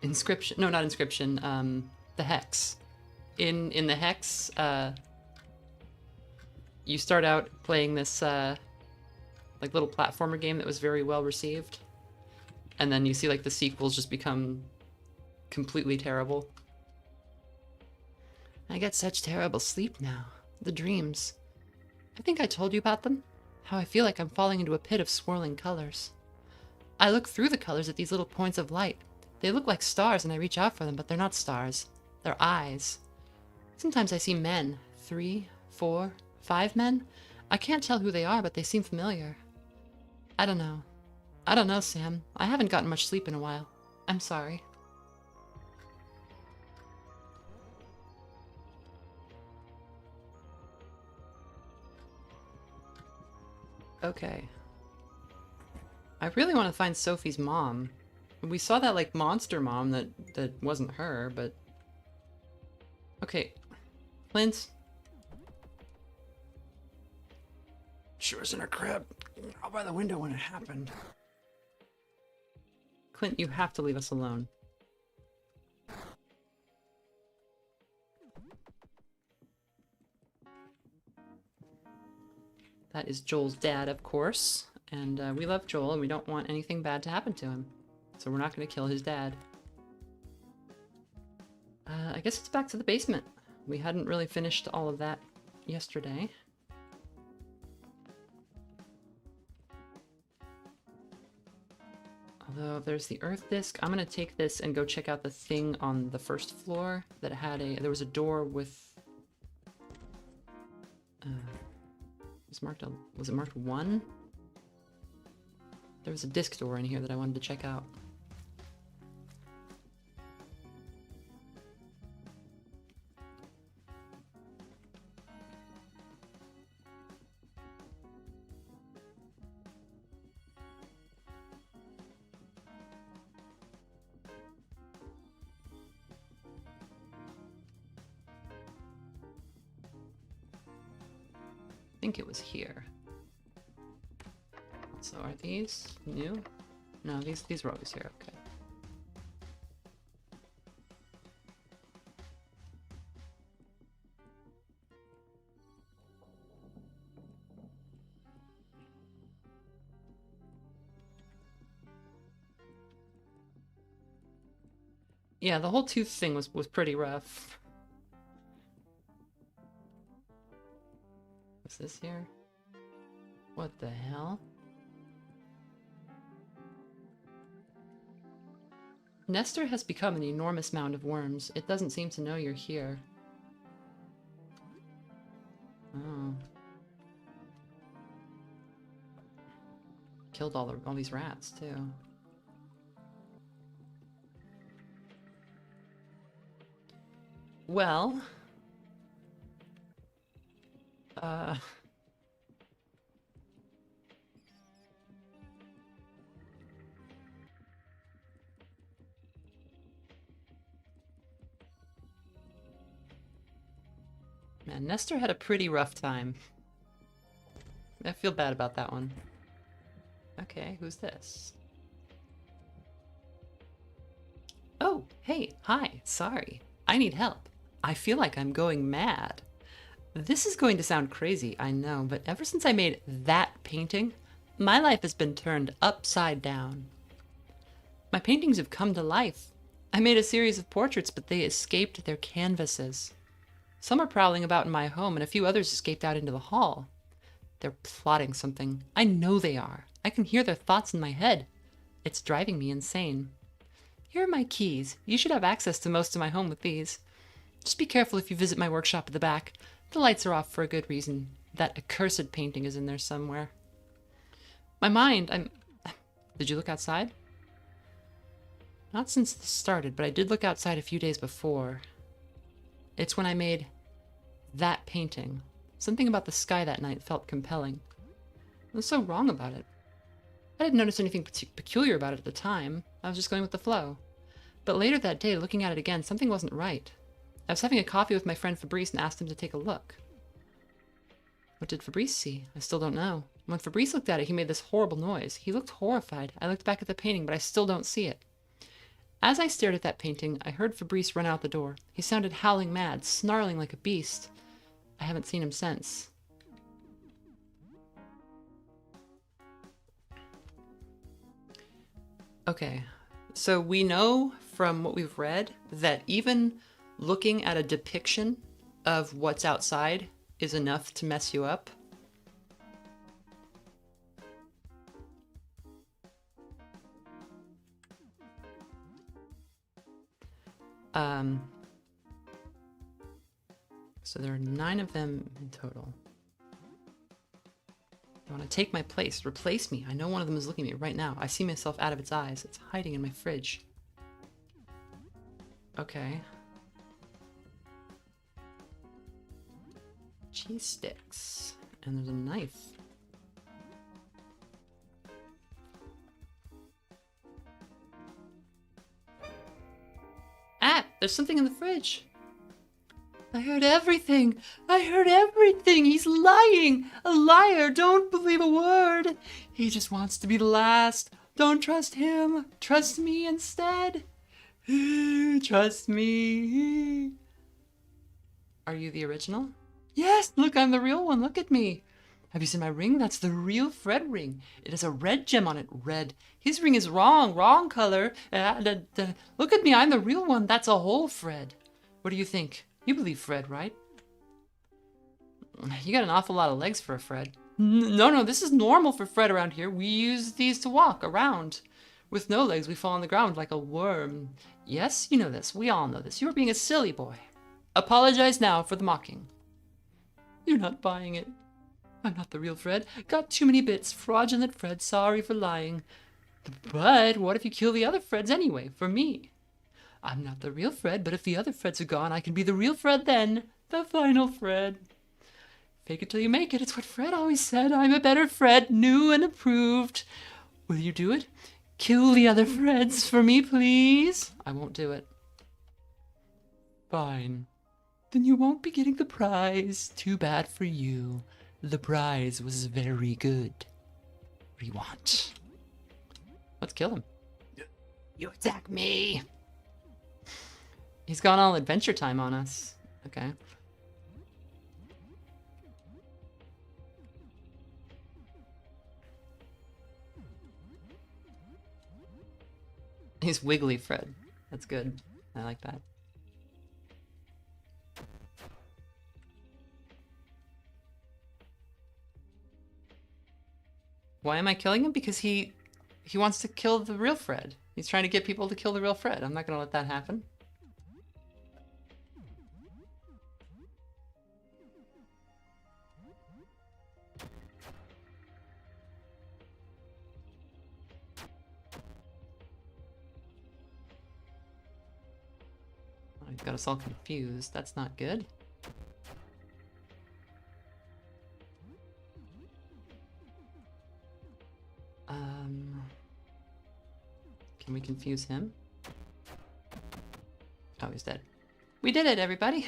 Inscription, no, not Inscription, the Hex. In the Hex, you start out playing this, like little platformer game that was very well received. And then you see like the sequels just become completely terrible. I get such terrible sleep now. The dreams. I think I told you about them. How I feel like I'm falling into a pit of swirling colors. I look through the colors at these little points of light. They look like stars and I reach out for them, but they're not stars. They're eyes. Sometimes I see men. 3, 4, 5 men. I can't tell who they are, but they seem familiar. I don't know. I don't know, Sam. I haven't gotten much sleep in a while. I'm sorry. Okay. I really want to find Sophie's mom. We saw that, like, monster mom that wasn't her, but... Okay. Clint. She was in her crib. Out by the window when it happened. Clint, you have to leave us alone. That is Joel's dad, of course. And we love Joel, and we don't want anything bad to happen to him. So we're not going to kill his dad. I guess it's back to the basement. We hadn't really finished all of that yesterday. Although there's the Earth disk. I'm going to take this and go check out the thing on the first floor that had a... There was a door with... was it marked 1? There was a disc door in here that I wanted to check out. I think it was here. So are these new? No, these were always here. Okay. Yeah, the whole tooth thing was pretty rough. What's this here? What the hell? Nestor has become an enormous mound of worms. It doesn't seem to know you're here. Oh. Killed all these rats, too. Well... Man, Nestor had a pretty rough time. I feel bad about that one. Okay, who's this? Oh, hey, hi, sorry. I need help. I feel like I'm going mad. This is going to sound crazy, I know, but ever since I made that painting, my life has been turned upside down. My paintings have come to life. I made a series of portraits, but they escaped their canvases. Some are prowling about in my home, and a few others escaped out into the hall. They're plotting something. I know they are. I can hear their thoughts in my head. It's driving me insane. Here are my keys. You should have access to most of my home with these. Just be careful if you visit my workshop at the back. The lights are off for a good reason. That accursed painting is in there somewhere. My mind, Did you look outside? Not since this started, but I did look outside a few days before. It's when I made that painting. Something about the sky that night felt compelling. I was so wrong about it. I didn't notice anything peculiar about it at the time. I was just going with the flow. But later that day, looking at it again, something wasn't right. I was having a coffee with my friend Fabrice and asked him to take a look. What did Fabrice see? I still don't know. When Fabrice looked at it, he made this horrible noise. He looked horrified. I looked back at the painting, but I still don't see it. As I stared at that painting, I heard Fabrice run out the door. He sounded howling mad, snarling like a beast. I haven't seen him since. Okay, so we know from what we've read that even looking at a depiction of what's outside is enough to mess you up. So there are 9 of them in total. They want to take my place, replace me. I know one of them is looking at me right now. I see myself out of its eyes. It's hiding in my fridge. Okay. Cheese sticks. And there's a knife. There's something in the fridge. I heard everything. I heard everything. He's lying. A liar. Don't believe a word. He just wants to be the last. Don't trust him. Trust me instead. Trust me. Are you the original? Yes, look, I'm the real one. Look at me. Have you seen my ring? That's the real Fred ring. It has a red gem on it. Red. His ring is wrong. Wrong color. Look at me. I'm the real one. That's a whole Fred. What do you think? You believe Fred, right? You got an awful lot of legs for a Fred. No, this is normal for Fred around here. We use these to walk around. With no legs, we fall on the ground like a worm. Yes, you know this. We all know this. You are being a silly boy. Apologize now for the mocking. You're not buying it. I'm not the real Fred. Got too many bits. Fraudulent Fred. Sorry for lying. But what if you kill the other Freds anyway, for me? I'm not the real Fred, but if the other Freds are gone, I can be the real Fred then. The final Fred. Fake it till you make it. It's what Fred always said. I'm a better Fred, new and approved. Will you do it? Kill the other Freds for me, please. I won't do it. Fine. Then you won't be getting the prize. Too bad for you. The prize was very good. What do you want? Let's kill him. You attack me. He's gone all adventure time on us. Okay. He's Wiggly Fred. That's good. I like that. Why am I killing him? Because he wants to kill the real Fred. He's trying to get people to kill the real Fred. I'm not going to let that happen. He's got us all confused. That's not good. Can we confuse him? Oh, he's dead. We did it, everybody!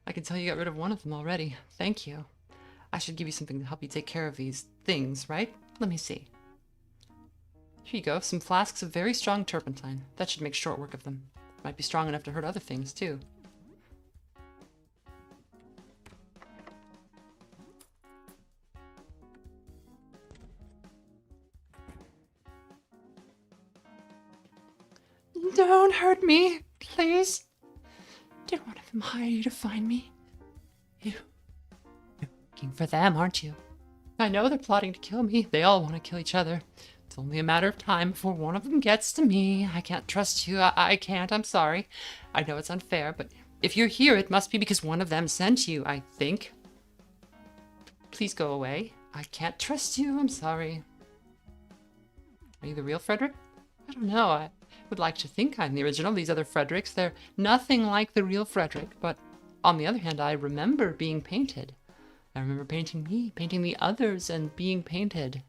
I can tell you got rid of one of them already. Thank you. I should give you something to help you take care of these things, right? Let me see. Here you go, some flasks of very strong turpentine. That should make short work of them. Might be strong enough to hurt other things, too. Don't hurt me, please. Did one of them hire you to find me? You're looking for them, aren't you? I know they're plotting to kill me. They all want to kill each other. It's only a matter of time before one of them gets to me. I can't trust you. I can't. I'm sorry. I know it's unfair, but if you're here, it must be because one of them sent you, I think. Please go away. I can't trust you. I'm sorry. Are you the real Frederick? I don't know. I would like to think I'm the original. These other Fredericks, they're nothing like the real Frederick. But on the other hand, I remember being painted. I remember painting me, painting the others, and being painted.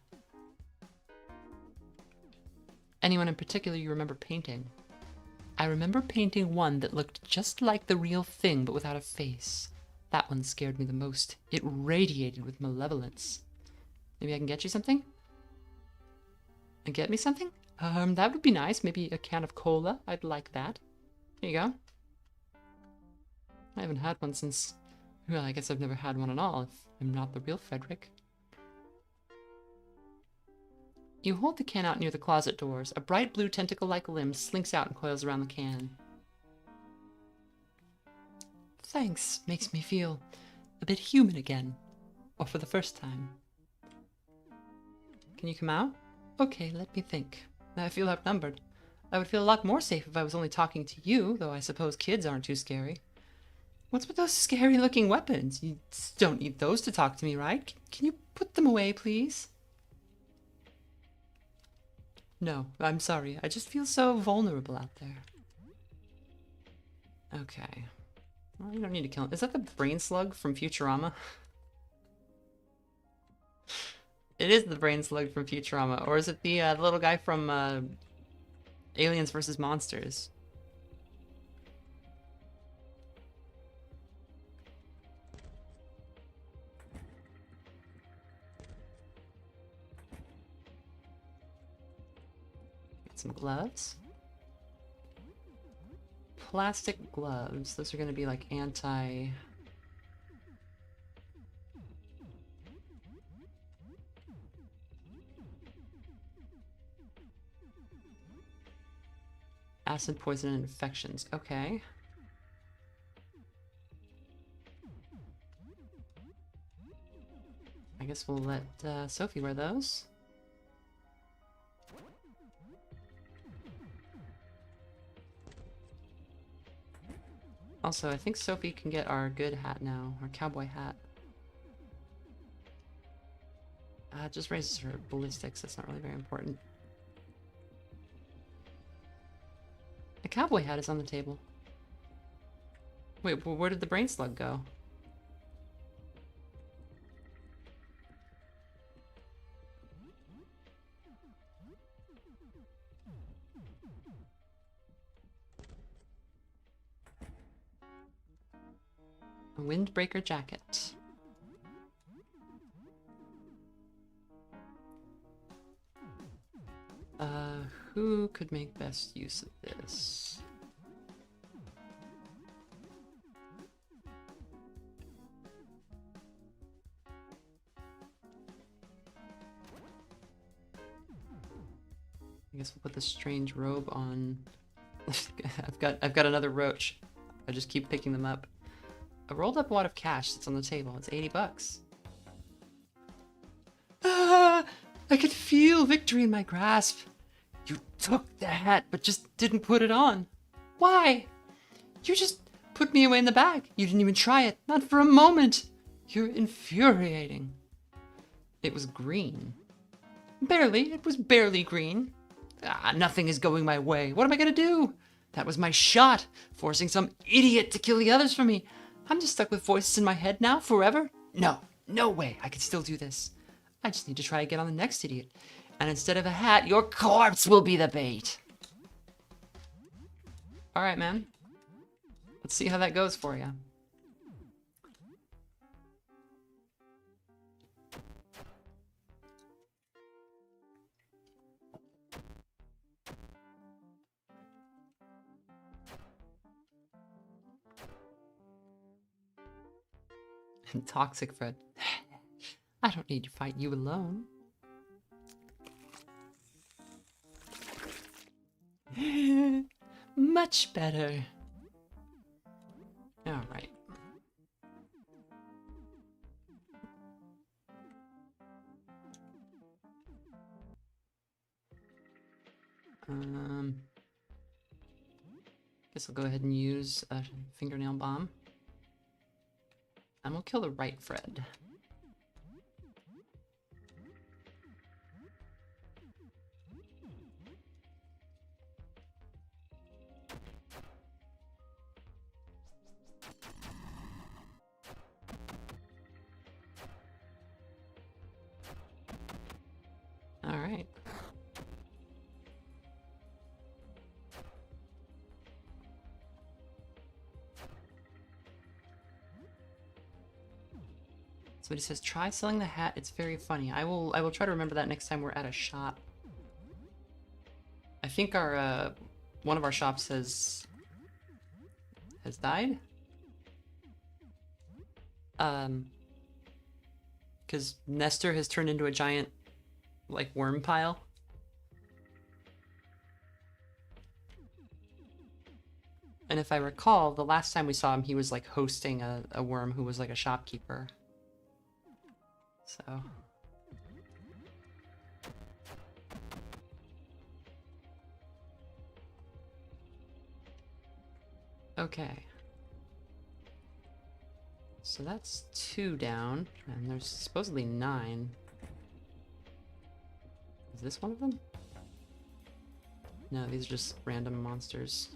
Anyone in particular you remember painting? I remember painting one that looked just like the real thing, but without a face. That one scared me the most. It radiated with malevolence. Maybe I can get you something? And get me something? That would be nice. Maybe a can of cola. I'd like that. Here you go. I haven't had one since... Well, I guess I've never had one at all, if I'm not the real Frederick. You hold the can out near the closet doors. A bright blue tentacle-like limb slinks out and coils around the can. Thanks. Makes me feel a bit human again. Or for the first time. Can you come out? Okay, let me think. I feel outnumbered. I would feel a lot more safe if I was only talking to you, though I suppose kids aren't too scary. What's with those scary-looking weapons? You don't need those to talk to me, right? Can you put them away, please? No, I'm sorry. I just feel so vulnerable out there. Okay. Well, you don't need to kill him. Is that the brain slug from Futurama? It is the brain slug from Futurama, or is it the little guy from Aliens versus Monsters? Get some gloves. Plastic gloves. Those are going to be like anti... acid, poison, and infections. Okay. I guess we'll let Sophie wear those. Also, I think Sophie can get our good hat now, our cowboy hat. It just raises her ballistics, that's not really very important. The cowboy hat is on the table. Wait, where did the brain slug go? A windbreaker jacket. Who could make best use of this? I guess we'll put this strange robe on. I've got another roach. I just keep picking them up. A rolled up wad of cash that's on the table. It's 80 bucks. Ah, I could feel victory in my grasp. You took the hat, but just didn't put it on. Why? You just put me away in the bag. You didn't even try it. Not for a moment. You're infuriating. It was green. Barely. It was barely green. Ah, nothing is going my way. What am I gonna do? That was my shot, forcing some idiot to kill the others for me. I'm just stuck with voices in my head now, forever? No, no way. I can still do this. I just need to try again on the next idiot. And instead of a hat, your corpse will be the bait. All right, man. Let's see how that goes for you. Toxic Fred. I don't need to fight you alone. Much better. All right. Guess I'll go ahead and use a fingernail bomb. And we'll kill the right Fred. All right. So he says, try selling the hat. It's very funny. I will try to remember that next time we're at a shop. I think our one of our shops has died. Because Nestor has turned into a giant like worm pile. And if I recall, the last time we saw him, he was like hosting a worm who was like a shopkeeper. So. Okay. So that's 2 down, and there's supposedly 9. Is this one of them? No, these are just random monsters.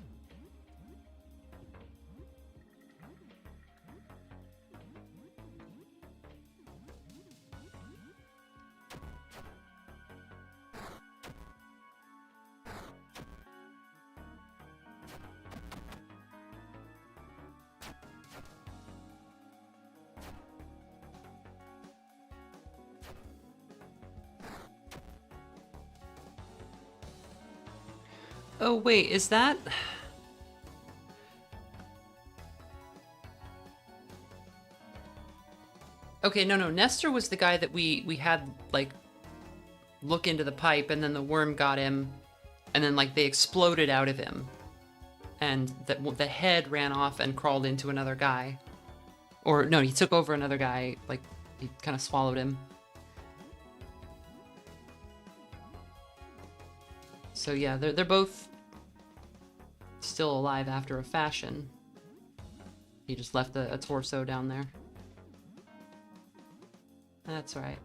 Oh, wait, is that... Okay, no. Nestor was the guy that we had, like, look into the pipe, and then the worm got him, and then, like, they exploded out of him. And the head ran off and crawled into another guy. Or, no, he took over another guy, like, he kind of swallowed him. So yeah, they're both still alive after a fashion. He just left a torso down there. That's right.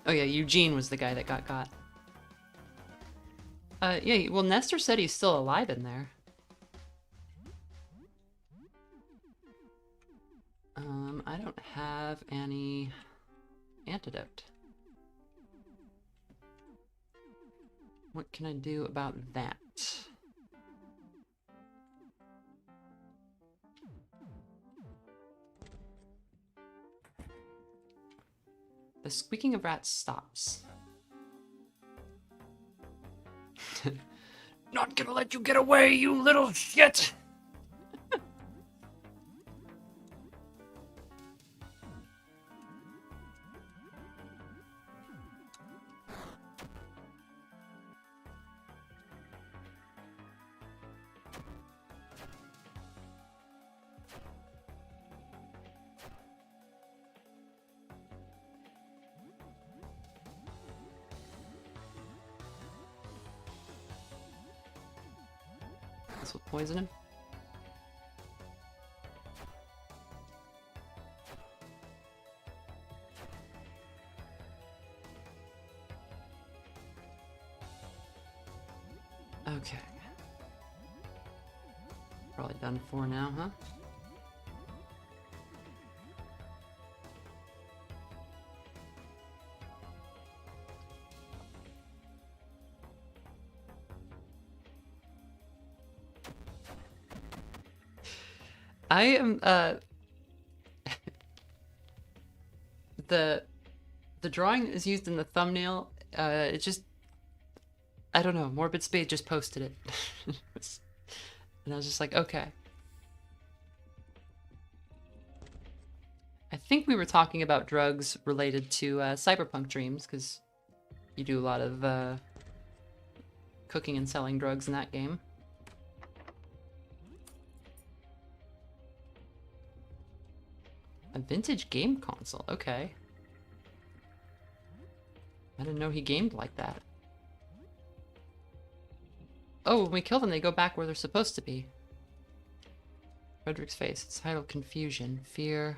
Oh yeah, Eugene was the guy that got got. Yeah, well, Nestor said he's still alive in there. I don't have any antidote. What can I do about that? The squeaking of rats stops. Not gonna let you get away, you little shit! This will poison him. Okay. Probably done for now, huh? I am, the drawing is used in the thumbnail. It just, I don't know, Morbid Spade just posted it. And I was just like, okay. I think we were talking about drugs related to cyberpunk dreams, because you do a lot of cooking and selling drugs in that game. A vintage game console, okay. I didn't know he gamed like that. Oh, when we kill them, they go back where they're supposed to be. Frederick's face. It's title confusion. Fear.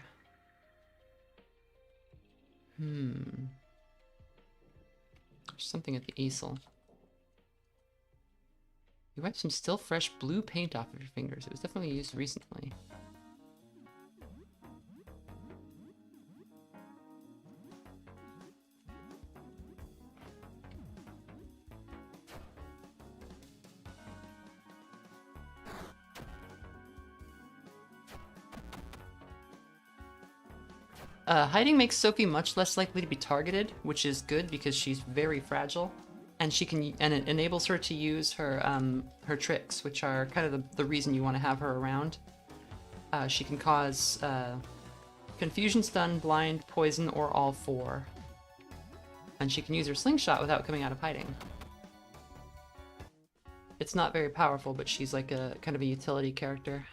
There's something at the easel. You wiped some still fresh blue paint off of your fingers. It was definitely used recently. Hiding makes Sophie much less likely to be targeted, which is good because she's very fragile, and it enables her to use her her tricks, which are kind of the reason you want to have her around. She can cause confusion, stun, blind, poison, or all four, and she can use her slingshot without coming out of hiding. It's not very powerful, but she's like a kind of a utility character.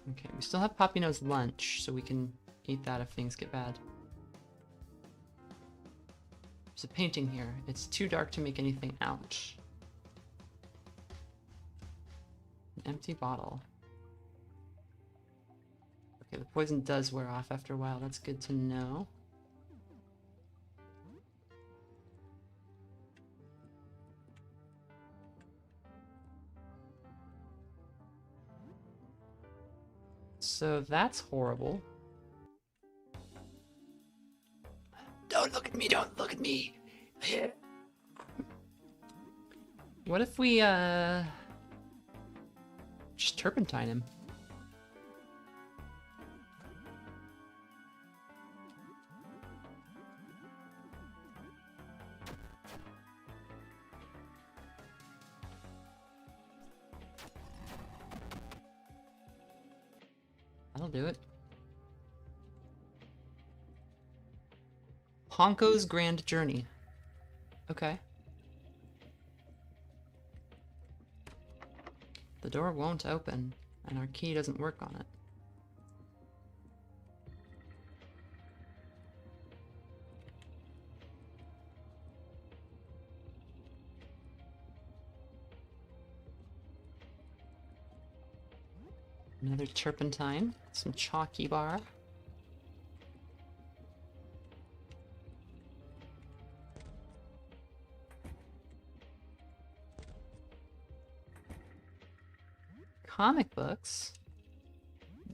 Okay, we still have Poppy-Nose lunch, so we can eat that if things get bad. There's a painting here. It's too dark to make anything out. An empty bottle. Okay, the poison does wear off after a while. That's good to know. So that's horrible. me, don't look at me. What if we, just turpentine him? That'll do it. Honko's Grand Journey. Okay. The door won't open, and our key doesn't work on it. Another turpentine, some chalky bar. Comic books.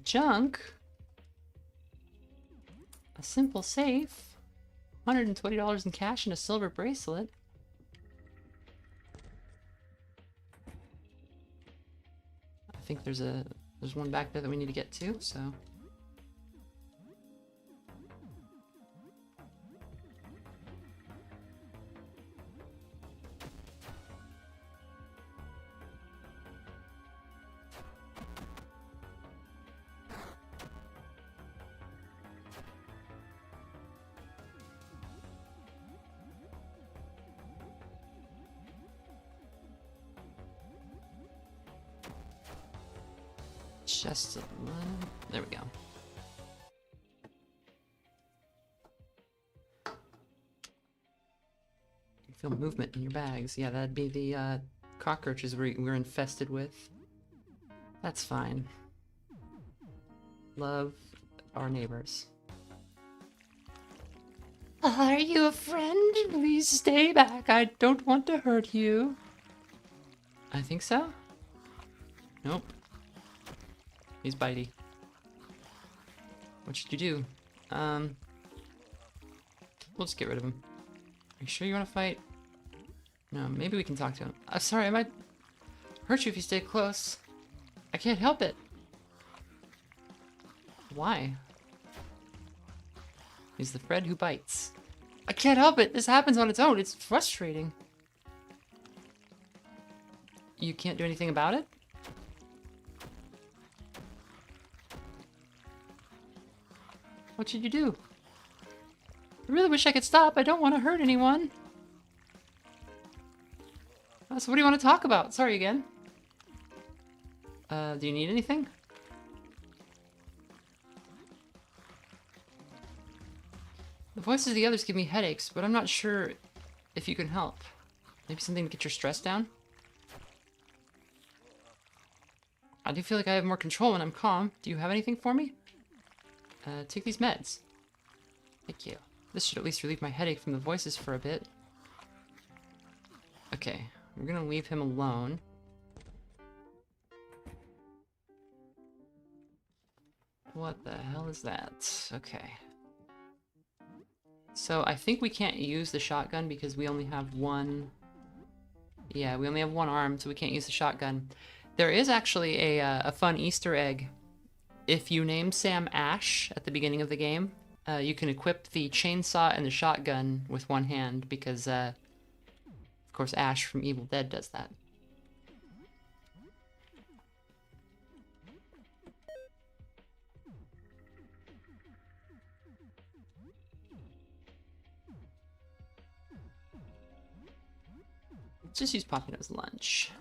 Junk. A simple safe. $120 in cash and a silver bracelet. I think there's one back there that we need to get to, so. Just a little. There we go. You feel movement in your bags. Yeah, that'd be the cockroaches we're infested with. That's fine. Love our neighbors. Are you a friend? Please stay back. I don't want to hurt you. I think so. Nope. He's bitey. What should you do? We'll just get rid of him. Are you sure you want to fight? No, maybe we can talk to him. Sorry, I might hurt you if you stay close. I can't help it. Why? He's the Fred who bites. I can't help it. This happens on its own. It's frustrating. You can't do anything about it? What should you do? I really wish I could stop. I don't want to hurt anyone. So what do you want to talk about? Sorry again. Do you need anything? The voices of the others give me headaches, but I'm not sure if you can help. Maybe something to get your stress down? I do feel like I have more control when I'm calm. Do you have anything for me? Take these meds. Thank you. This should at least relieve my headache from the voices for a bit. Okay, we're gonna leave him alone. What the hell is that? Okay. So I think we can't use the shotgun because we only have one... Yeah, we only have one arm, so we can't use the shotgun. There is actually a fun Easter egg. If you name Sam Ash at the beginning of the game, you can equip the chainsaw and the shotgun with one hand because, of course, Ash from Evil Dead does that. Let's just use Papino's lunch.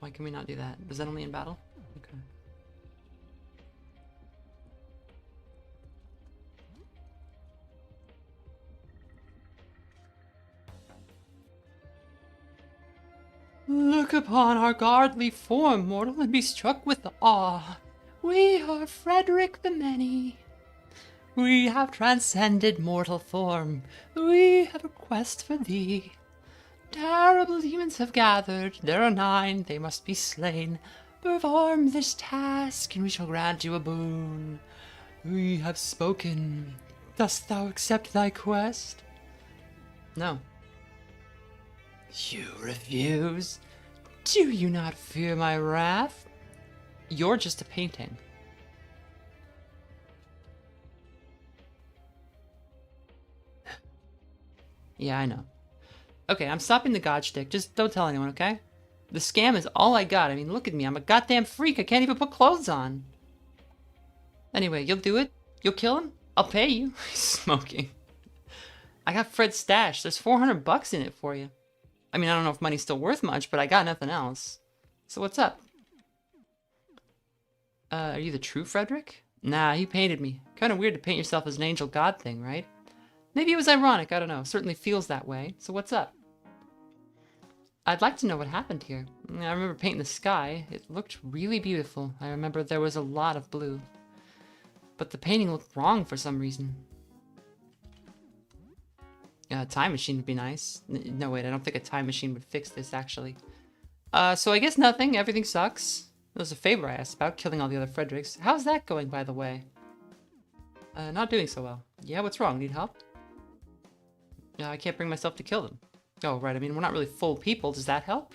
Why can we not do that? Is that only in battle? Okay. Look upon our godly form, mortal, and be struck with awe. We are Frederick the Many. We have transcended mortal form. We have a quest for thee. Terrible demons have gathered. There are 9. They must be slain. Perform this task, and we shall grant you a boon. We have spoken. Dost thou accept thy quest? No. You refuse? Do you not fear my wrath? You're just a painting. Yeah, I know. Okay, I'm stopping the god shtick. Just don't tell anyone, okay? The scam is all I got. I mean, look at me. I'm a goddamn freak. I can't even put clothes on. Anyway, you'll do it? You'll kill him? I'll pay you. He's smoking. I got Fred's stash. There's 400 bucks in it for you. I mean, I don't know if money's still worth much, but I got nothing else. So what's up? Are you the true Frederick? Nah, you painted me. Kind of weird to paint yourself as an angel god thing, right? Maybe it was ironic, I don't know. Certainly feels that way. So what's up? I'd like to know what happened here. I remember painting the sky. It looked really beautiful. I remember there was a lot of blue. But the painting looked wrong for some reason. A time machine would be nice. No, wait, I don't think a time machine would fix this, actually. So I guess nothing. Everything sucks. It was a favor I asked about, killing all the other Fredericks. How's that going, by the way? Not doing so well. Yeah, what's wrong? Need help? I can't bring myself to kill them. Oh, right. I mean, we're not really full people. Does that help?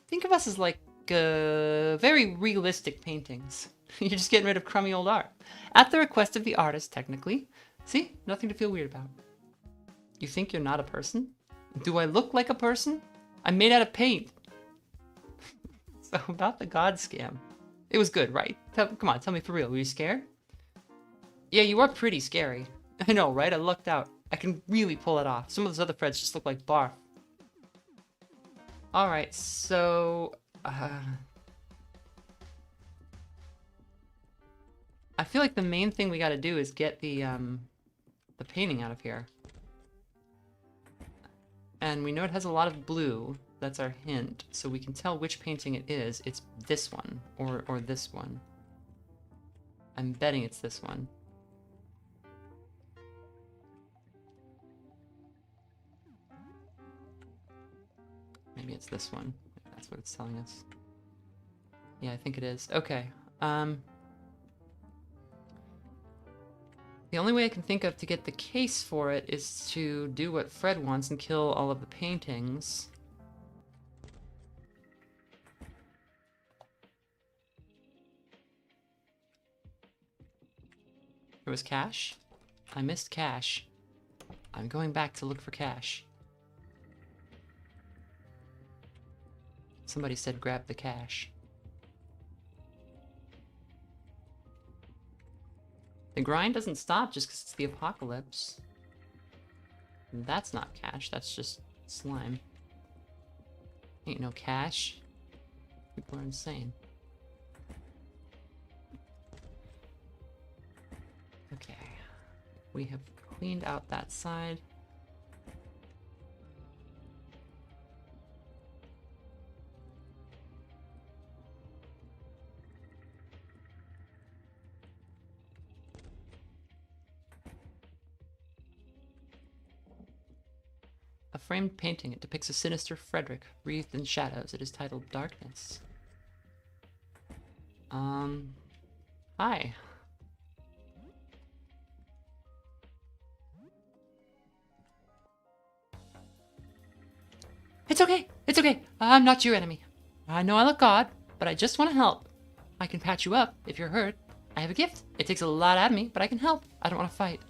Think of us as, like, very realistic paintings. You're just getting rid of crummy old art. At the request of the artist, technically. See? Nothing to feel weird about. You think you're not a person? Do I look like a person? I'm made out of paint. So, about the god scam. It was good, right? Come on, tell me for real. Were you scared? Yeah, you are pretty scary. I know, right? I lucked out. I can really pull it off. Some of those other Freds just look like barf. Alright, so... I feel like the main thing we gotta do is get the painting out of here. And we know it has a lot of blue. That's our hint. So we can tell which painting it is. It's this one, or this one. I'm betting it's this one. Maybe it's this one. That's what it's telling us. Yeah, I think it is. Okay. The only way I can think of to get the case for it is to do what Fred wants and kill all of the paintings. There was cash? I missed cash. I'm going back to look for cash. Somebody said grab the cash. The grind doesn't stop just because it's the apocalypse. That's not cash, that's just slime. Ain't no cash. People are insane. Okay. We have cleaned out that side. A framed painting. It depicts a sinister Frederick, wreathed in shadows. It is titled Darkness. Hi. It's okay. It's okay. I'm not your enemy. I know I look odd, but I just want to help. I can patch you up if you're hurt. I have a gift. It takes a lot out of me, but I can help. I don't want to fight.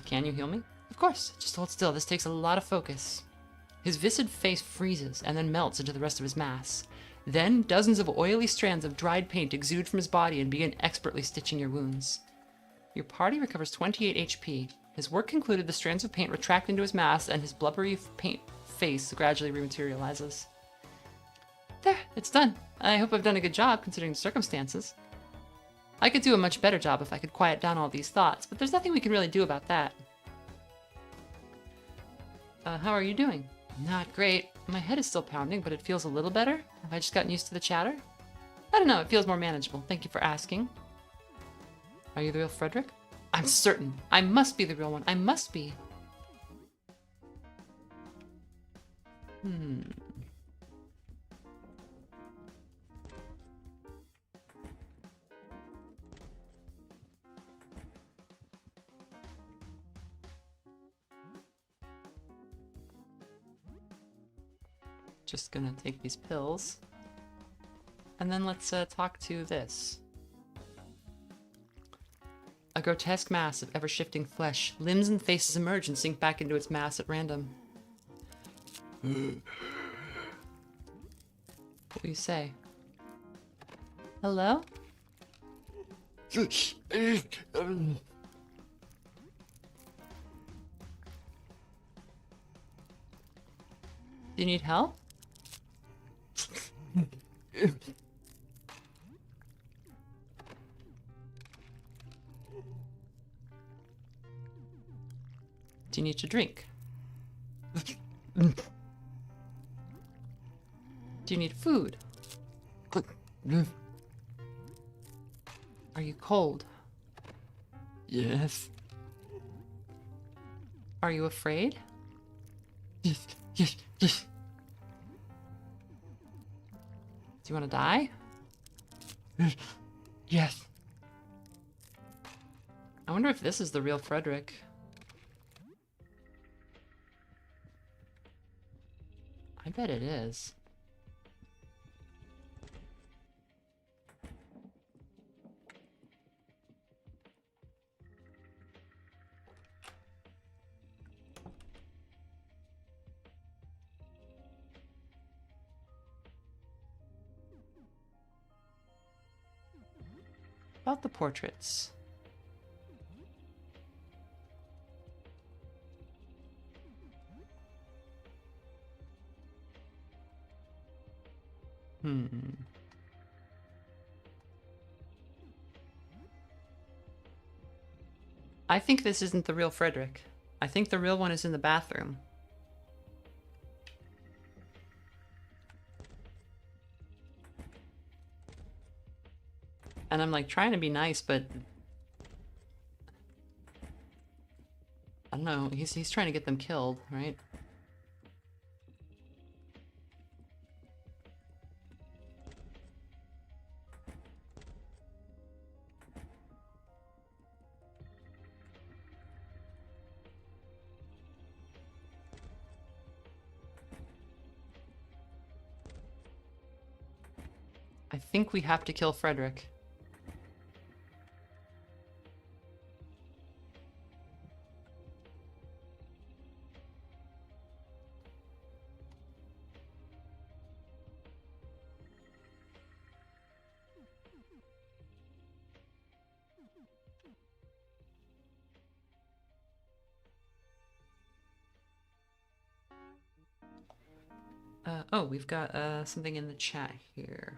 Can you heal me? Of course. Just hold still. This takes a lot of focus. His viscid face freezes and then melts into the rest of his mass. Then, dozens of oily strands of dried paint exude from his body and begin expertly stitching your wounds. Your party recovers 28 HP. His work concluded, the strands of paint retract into his mass, and his blubbery paint face gradually rematerializes. There, it's done. I hope I've done a good job, considering the circumstances. I could do a much better job if I could quiet down all these thoughts, but there's nothing we can really do about that. How are you doing? Not great. My head is still pounding, but it feels a little better. Have I just gotten used to the chatter? I don't know, it feels more manageable. Thank you for asking. Are you the real Frederick? I'm certain. I must be the real one. I must be. Just gonna take these pills. And then let's talk to this. A grotesque mass of ever-shifting flesh. Limbs and faces emerge and sink back into its mass at random. What do you say? Hello? Do you need help? Do you need to drink? Do you need food? Are you cold? Yes. Are you afraid? Yes, yes, yes. Do you want to die? Yes. I wonder if this is the real Frederick. I bet it is. About the portraits. I think this isn't the real Frederick. I think the real one is in the bathroom. And I'm like trying to be nice, but I don't know. He's trying to get them killed, right? I think we have to kill Frederick. Oh, we've got something in the chat here.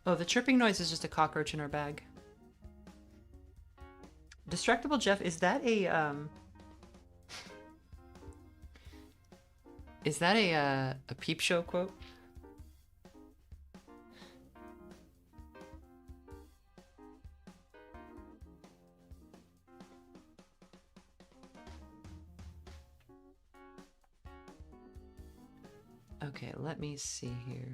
Oh, the chirping noise is just a cockroach in our bag. Distractible Jeff, is that a is that a Peep Show quote? Okay, let me see here.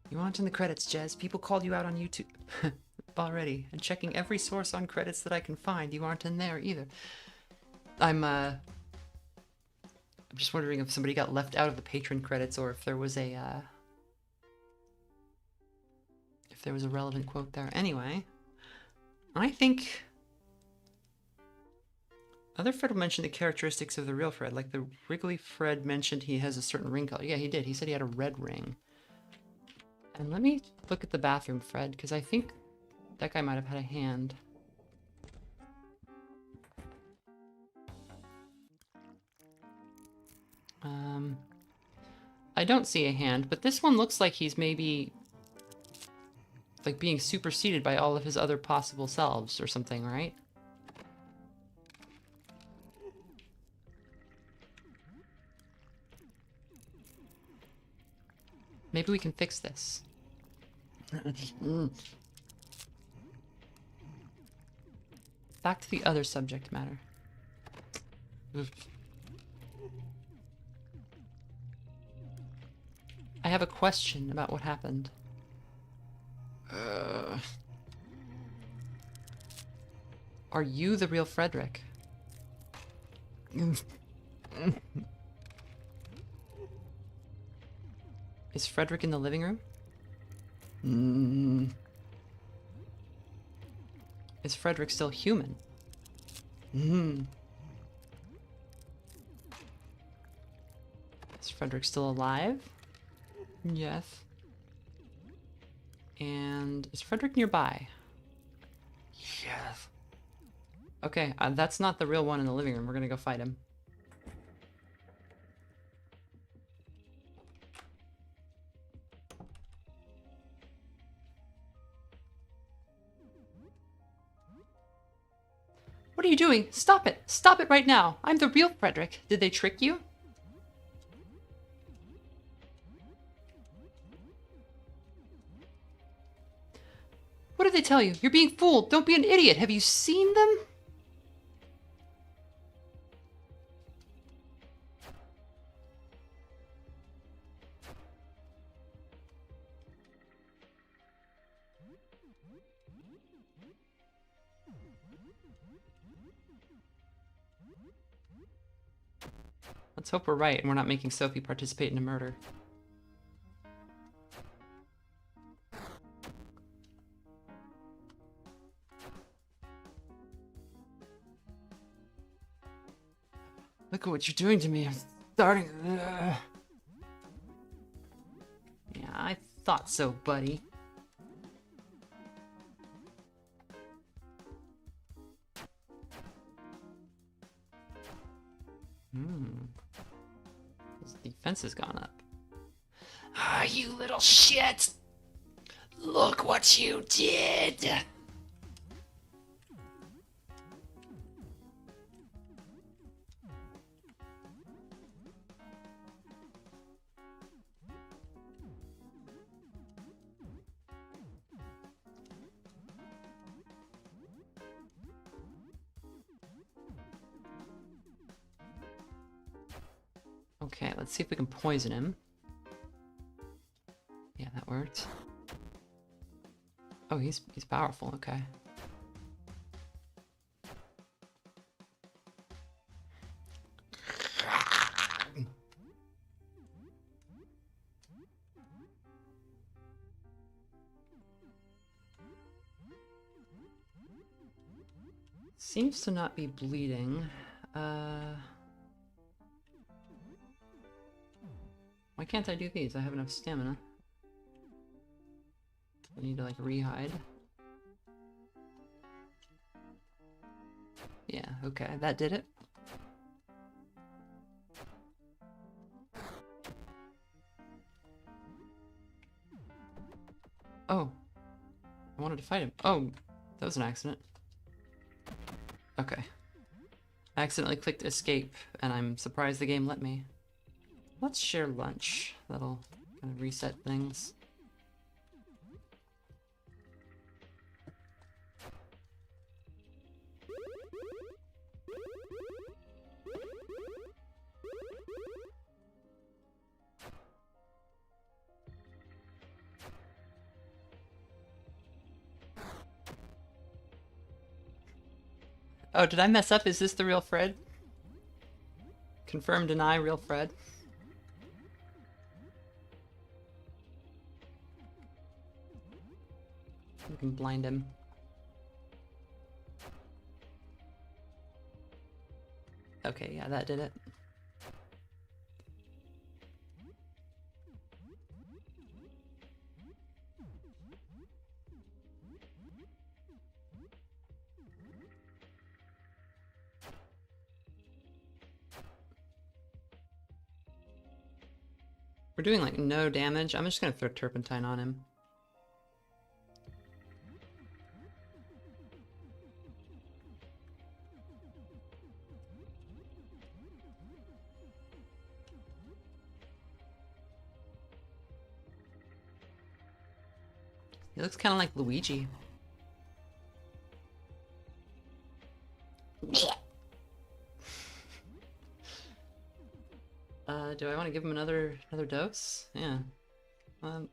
You aren't in the credits, Jez. People called you out on YouTube already. And checking every source on credits that I can find, you aren't in there either. I'm just wondering if somebody got left out of the patron credits or if there was a relevant quote there. Anyway, I think other Fred will mention the characteristics of the real Fred, like the Wrigley Fred mentioned he has a certain ring color. Yeah, he did. He said he had a red ring. And let me look at the bathroom, Fred, because I think that guy might have had a hand. I don't see a hand, but this one looks like he's maybe like being superseded by all of his other possible selves or something, right? Maybe we can fix this. Back to the other subject matter. I have a question about what happened. Are you the real Frederick? Is Frederick in the living room? Is Frederick still human? Is Frederick still alive? Yes. And is Frederick nearby? Yes. Okay, that's not the real one in the living room. We're gonna go fight him. What are you doing? Stop it! Stop it right now! I'm the real Frederick. Did they trick you? What did they tell you? You're being fooled. Don't be an idiot. Have you seen them? Let's hope we're right and we're not making Sophie participate in a murder. Look at what you're doing to me. I'm starting. Yeah, I thought so, buddy. His defense has gone up. Ah, you little shit! Look what you did! Okay, let's see if we can poison him. Yeah, that worked. Oh, he's powerful, okay. Seems to not be bleeding. Why can't I do these? I have enough stamina. I need to like re-hide. Yeah, okay, that did it. Oh, I wanted to fight him. Oh, that was an accident. Okay. I accidentally clicked escape, and I'm surprised the game let me. Let's share lunch. That'll kind of reset things. Oh, did I mess up? Is this the real Fred? Confirm, deny, real Fred. We can blind him. Okay, yeah, that did it. We're doing like no damage. I'm just gonna throw turpentine on him. He looks kind of like Luigi. do I want to give him another dose? Yeah. Um,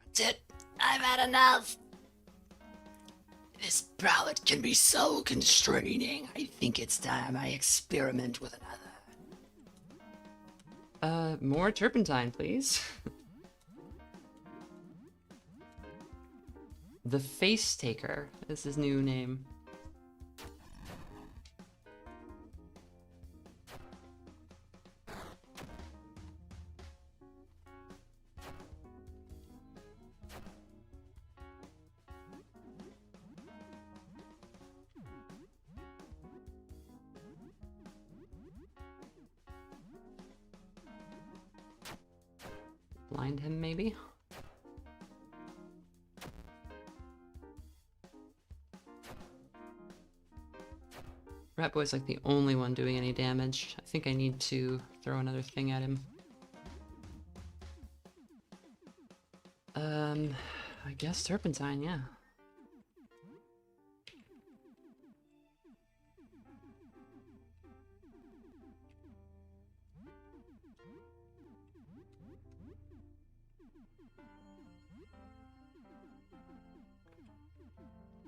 That's it. I've had enough. This palette can be so constraining. I think it's time I experiment with another. more turpentine, please. The Face Taker is his new name. Blind him, maybe? Rat Boy's like the only one doing any damage. I think I need to throw another thing at him. I guess turpentine, yeah.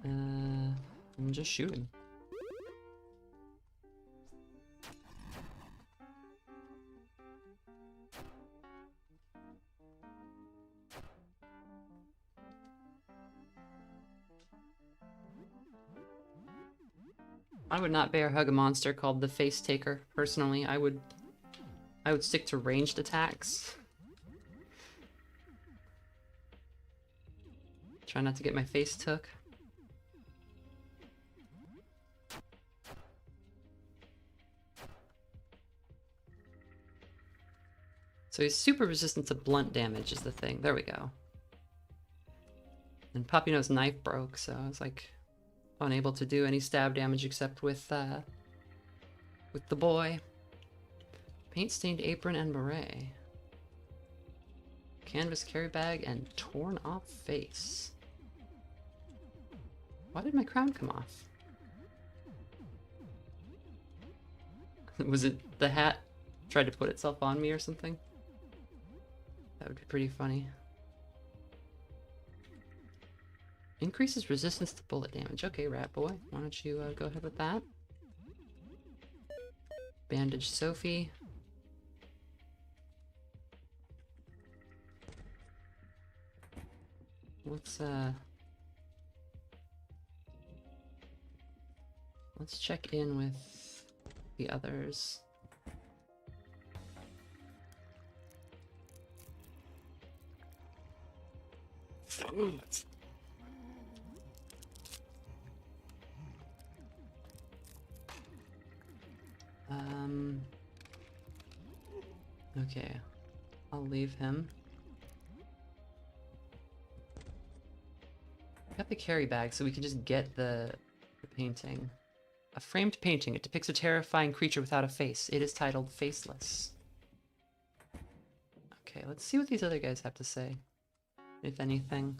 I'm just shooting. I would not bear hug a monster called the Face Taker, personally. I would stick to ranged attacks. Try not to get my face took. So he's super resistant to blunt damage is the thing. There we go. And Papino's knife broke, so I was like unable to do any stab damage except with the boy. Paint-stained apron and beret. Canvas carry bag and torn off face. Why did my crown come off? Was it the hat tried to put itself on me or something? That would be pretty funny. Increases resistance to bullet damage. Okay, Rat Boy, why don't you go ahead with that? Bandage Sophie. Let's check in with the others. Okay, I'll leave him. Got the carry bag, so we can just get the painting. A framed painting. It depicts a terrifying creature without a face. It is titled Faceless. Okay, let's see what these other guys have to say, if anything.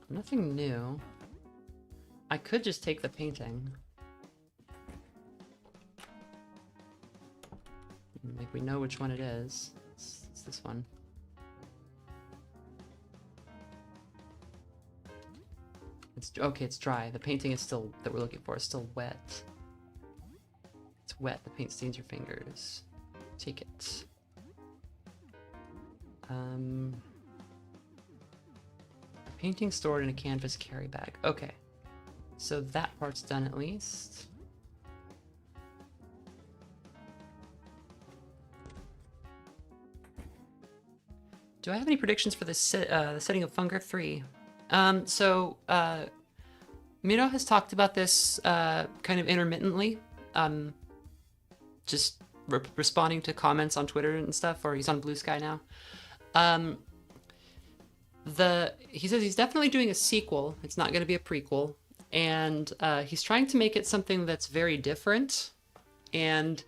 Nothing new. I could just take the painting. Like, we know which one it is. It's this one. Okay, it's dry. The painting is still, that we're looking for, is still wet. It's wet. The paint stains your fingers. Take it. Painting stored in a canvas carry bag. Okay. So that part's done at least. Do I have any predictions for the setting of Fungar 3? Miro has talked about this kind of intermittently, just responding to comments on Twitter and stuff, or he's on Blue Sky now. He says he's definitely doing a sequel. It's not going to be a prequel, and he's trying to make it something that's very different, and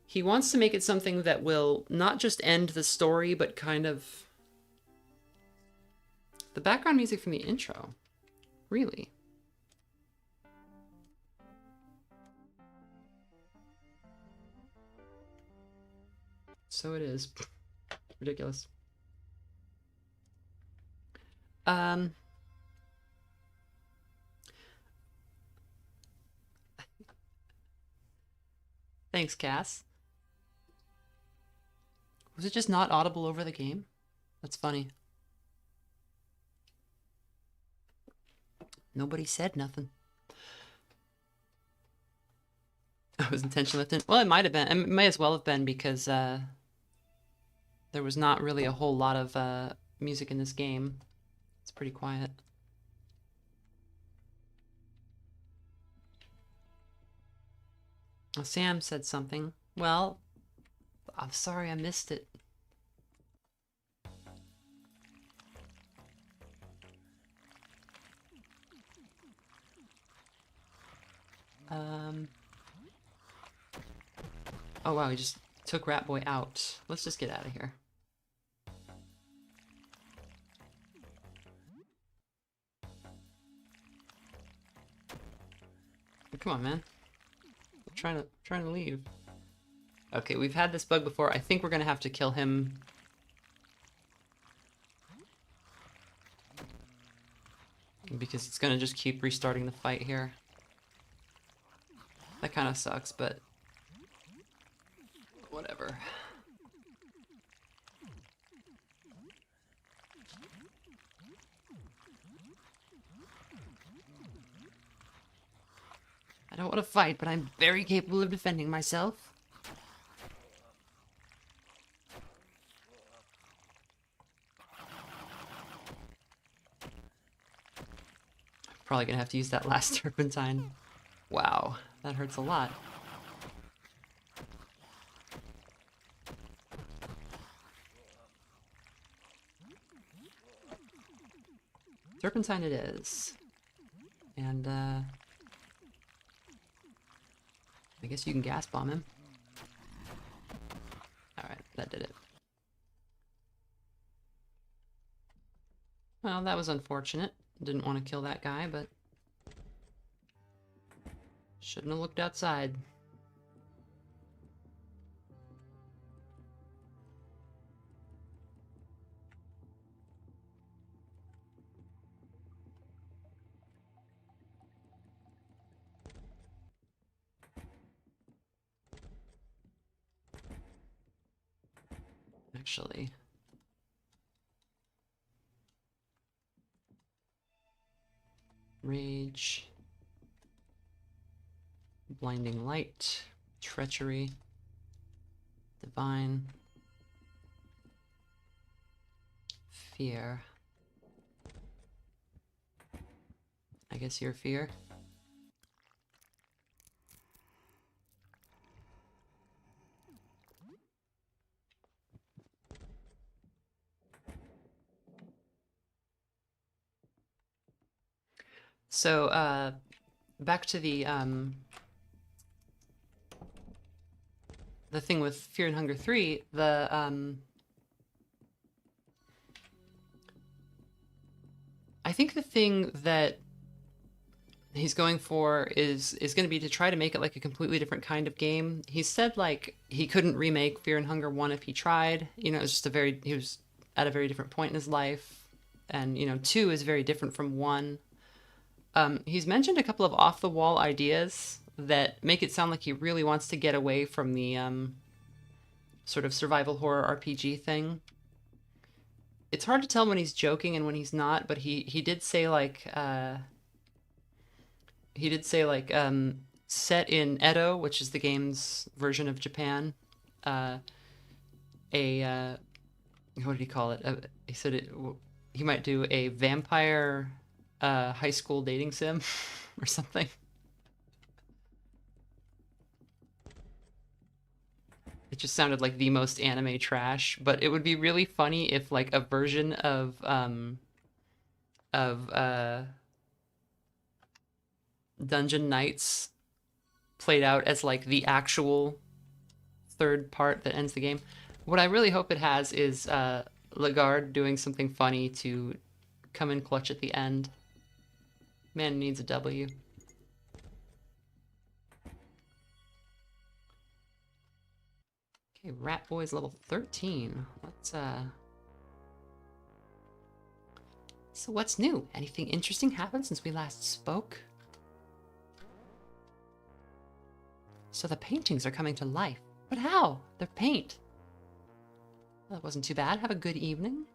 he wants to make it something that will not just end the story, but kind of the background music from the intro. Really? So it is. Ridiculous. Thanks, Cass. Was it just not audible over the game? That's funny. Nobody said nothing. I was intentionally lifting. Well, it might have been. It may as well have been because there was not really a whole lot of music in this game. It's pretty quiet. Oh, Sam said something. Well, I'm sorry I missed it. Oh wow, he just took Rat Boy out. Let's just get out of here. Come on, man. I'm trying to leave. Okay, we've had this bug before. I think we're gonna have to kill him. Because it's gonna just keep restarting the fight here. That kind of sucks, but whatever. I don't want to fight, but I'm very capable of defending myself. Probably gonna have to use that last turpentine. Wow, that hurts a lot. Turpentine it is. And, I guess you can gas bomb him. Alright, that did it. Well, that was unfortunate. Didn't want to kill that guy, but shouldn't have looked outside. Actually, rage, blinding light, treachery, divine, fear. I guess you're fear. So, back to the thing with Fear and Hunger 3, I think the thing that he's going for is going to be to try to make it like a completely different kind of game. He said like he couldn't remake Fear and Hunger 1 if he tried. You know, it's just he was at a very different point in his life, and you know, 2 is very different from 1. He's mentioned a couple of off-the-wall ideas that make it sound like he really wants to get away from the sort of survival horror RPG thing. It's hard to tell when he's joking and when he's not, but he did say like set in Edo, which is the game's version of Japan. What did he call it? He said he might do a vampire high school dating sim or something. It just sounded like the most anime trash, but it would be really funny if like a version of of Dungeon Knights played out as like the actual third part that ends the game. What I really hope it has is Lagarde doing something funny to come in clutch at the end. Man needs a W. Okay, Rat Boy's level 13. Let's So what's new? Anything interesting happened since we last spoke? So the paintings are coming to life. But how? They're paint. Well, that wasn't too bad. Have a good evening.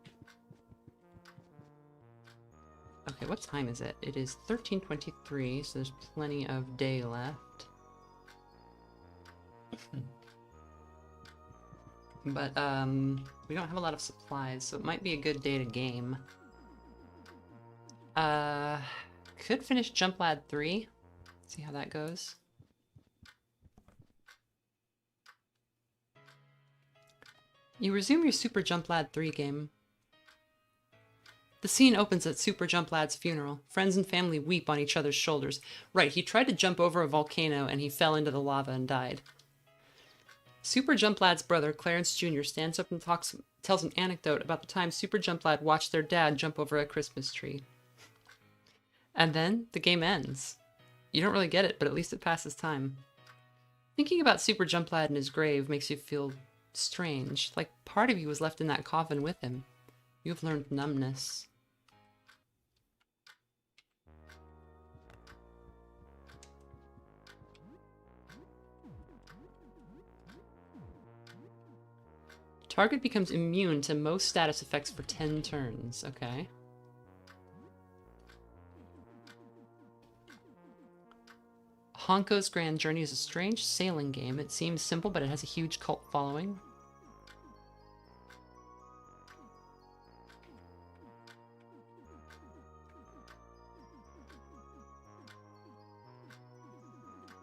Okay, what time is it? It is 13:23, so there's plenty of day left. But, we don't have a lot of supplies, so it might be a good day to game. Could finish Jump Lad 3. See how that goes. You resume your Super Jump Lad 3 game. The scene opens at Super Jump Lad's funeral. Friends and family weep on each other's shoulders. Right, he tried to jump over a volcano and he fell into the lava and died. Super Jump Lad's brother, Clarence Jr., stands up and tells an anecdote about the time Super Jump Lad watched their dad jump over a Christmas tree. And then the game ends. You don't really get it, but at least it passes time. Thinking about Super Jump Lad in his grave makes you feel strange, like part of you was left in that coffin with him. You've learned numbness. Target becomes immune to most status effects for 10 turns. Okay. Honko's Grand Journey is a strange sailing game. It seems simple, but it has a huge cult following.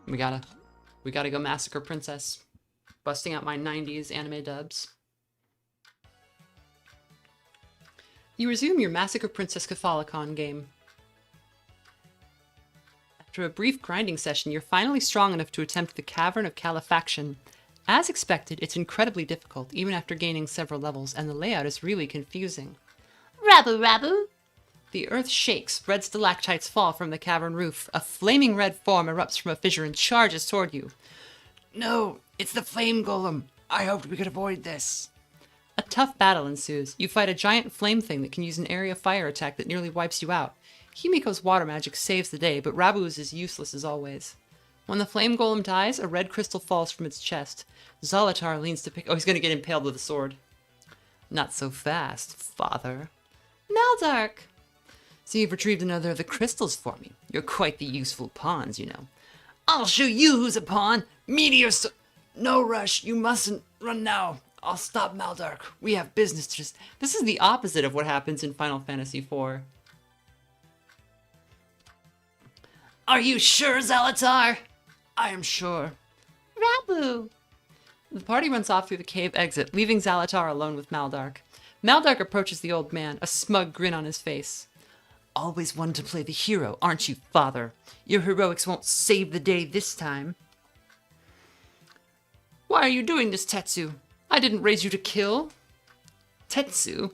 We gotta go Massacre Princess. Busting out my 90s anime dubs. You resume your Massacre Princess Catholicon game. After a brief grinding session, you're finally strong enough to attempt the Cavern of Califaction. As expected, it's incredibly difficult, even after gaining several levels, and the layout is really confusing. Rabu Rabu! The earth shakes, red stalactites fall from the cavern roof. A flaming red form erupts from a fissure and charges toward you. No, it's the flame golem. I hoped we could avoid this. A tough battle ensues. You fight a giant flame thing that can use an area fire attack that nearly wipes you out. Himiko's water magic saves the day, but Rabu's is useless as always. When the flame golem dies, a red crystal falls from its chest. Zalatar leans to pick... Oh, he's going to get impaled with a sword. Not so fast, father. Maldark! So you've retrieved another of the crystals for me. You're quite the useful pawns, you know. I'll show you who's a pawn. Meteor No rush. You mustn't run now. I'll stop Maldark. We have business to just... This is the opposite of what happens in Final Fantasy IV. Are you sure, Zalatar? I am sure. Rabu! The party runs off through the cave exit, leaving Zalatar alone with Maldark. Maldark approaches the old man, a smug grin on his face. Always one to play the hero, aren't you, father? Your heroics won't save the day this time. Why are you doing this, Tetsu? I didn't raise you to kill. Tetsu?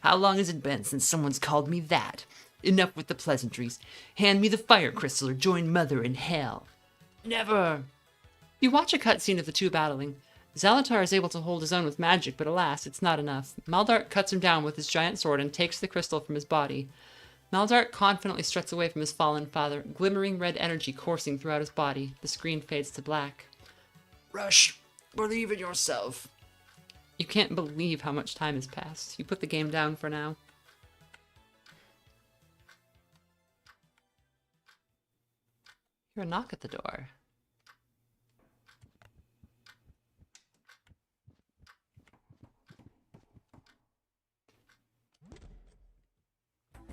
How long has it been since someone's called me that? Enough with the pleasantries. Hand me the fire crystal or join Mother in hell. Never. You watch a cutscene of the two battling. Zalatar is able to hold his own with magic, but alas, it's not enough. Maldark cuts him down with his giant sword and takes the crystal from his body. Maldark confidently struts away from his fallen father, glimmering red energy coursing throughout his body. The screen fades to black. Rush, believe in yourself. You can't believe how much time has passed. You put the game down for now. Hear a knock at the door.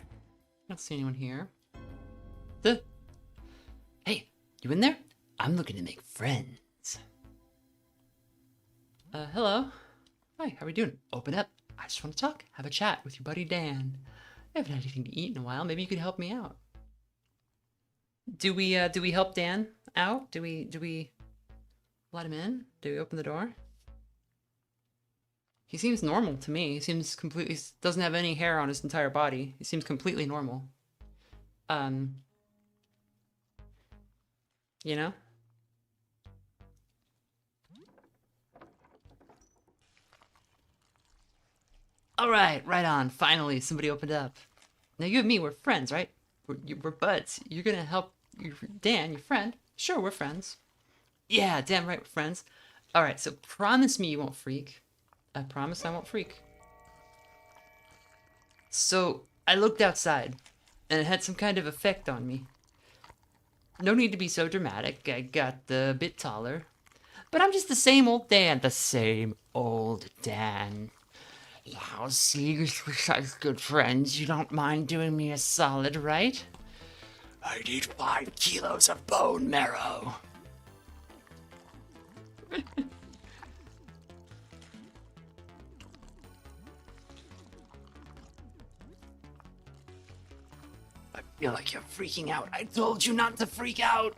I don't see anyone here. Hey, you in there? I'm looking to make friends. Hello. Hi, how are we doing? Open up. I just want to talk. Have a chat with your buddy Dan. I haven't had anything to eat in a while. Maybe you could help me out. Do we help Dan out? Do we let him in? Do we open the door? He seems normal to me. He seems completely doesn't have any hair on his entire body. He seems completely normal. You know? All right, right on. Finally, somebody opened up. Now you and me, we're friends, right? We're buds. You're gonna help Dan, your friend. Sure, we're friends. Yeah, damn right, we're friends. All right, so promise me you won't freak. I promise I won't freak. So I looked outside, and it had some kind of effect on me. No need to be so dramatic. I got a bit taller, but I'm just the same old Dan. The same old Dan. Yeah, see, we're such good friends. You don't mind doing me a solid, right? I need 5 kilos of bone marrow. I feel like you're freaking out. I told you not to freak out.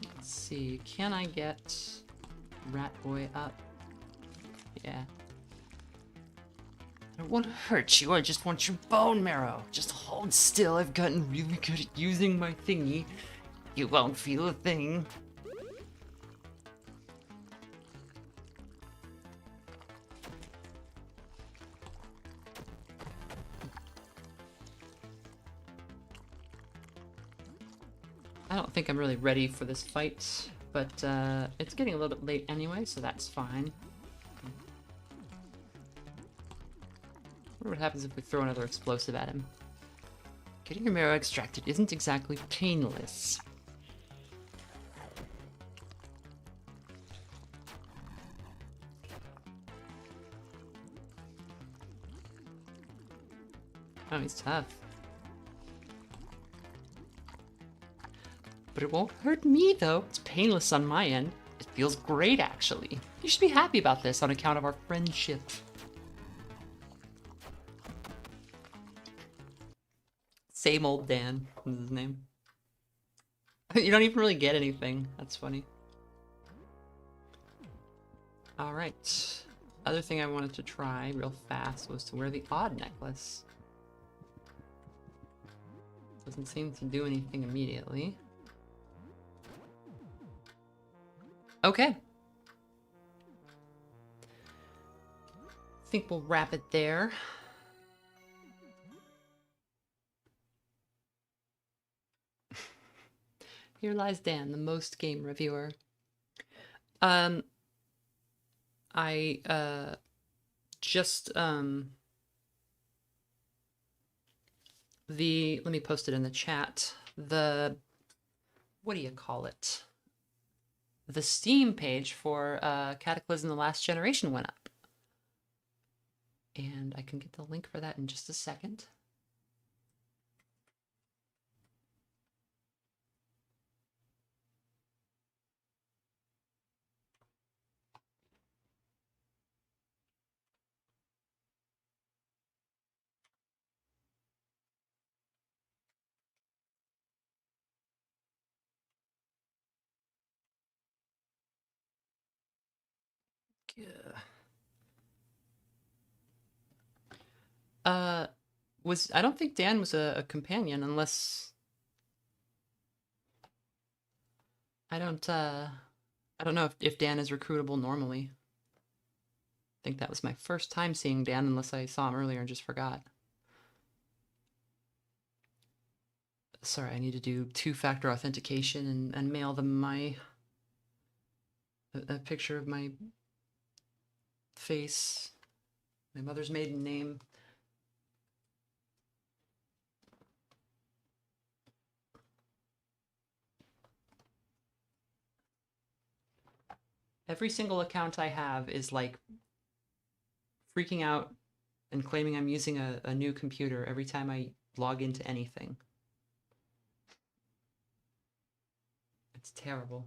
Let's see. Can I get Rat Boy up? Yeah. I don't want to hurt you. I just want your bone marrow. Just hold still. I've gotten really good at using my thingy. You won't feel a thing. I don't think I'm really ready for this fight, but it's getting a little bit late anyway, so that's fine. I wonder what happens if we throw another explosive at him. Getting your marrow extracted isn't exactly painless. Oh, he's tough. But it won't hurt me, though. It's painless on my end. It feels great, actually. You should be happy about this on account of our friendship. Same old Dan is his name. You don't even really get anything. That's funny. Alright. Other thing I wanted to try real fast was to wear the odd necklace. Doesn't seem to do anything immediately. Okay. I think we'll wrap it there. Here lies Dan, the most game reviewer. I just let me post it in the chat. What do you call it? The Steam page for Cataclysm: The Last Generation went up. And I can get the link for that in just a second. I don't think Dan was a companion unless I don't know if Dan is recruitable normally. I think that was my first time seeing Dan unless I saw him earlier and just forgot. Sorry, I need to do 2-factor authentication and mail them a picture of my face, my mother's maiden name. Every single account I have is like freaking out and claiming I'm using a new computer every time I log into anything. It's terrible.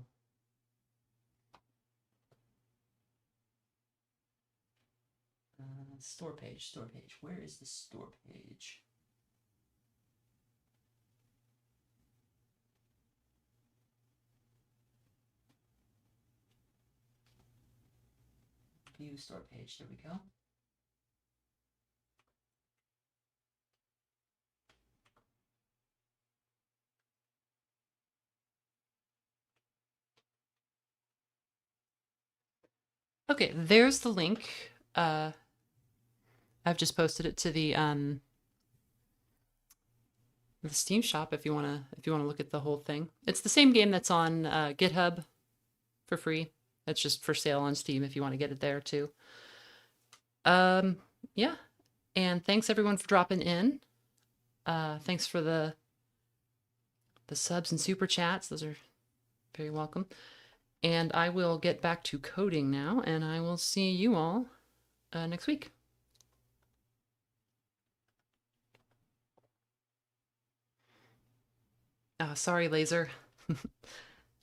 Store page, store page. Where is the store page? View store page, there we go. Okay, there's the link. I've just posted it to the Steam shop if you wanna look at the whole thing. It's the same game that's on GitHub for free. It's just for sale on Steam if you want to get it there too. Yeah, and thanks everyone for dropping in. Thanks for the subs and super chats. Those are very welcome. And I will get back to coding now, and I will see you all next week. Sorry, Laser.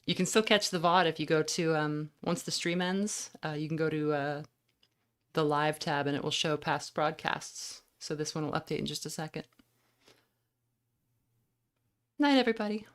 You can still catch the VOD if you go to, once the stream ends, you can go to the live tab and it will show past broadcasts. So this one will update in just a second. Night, everybody.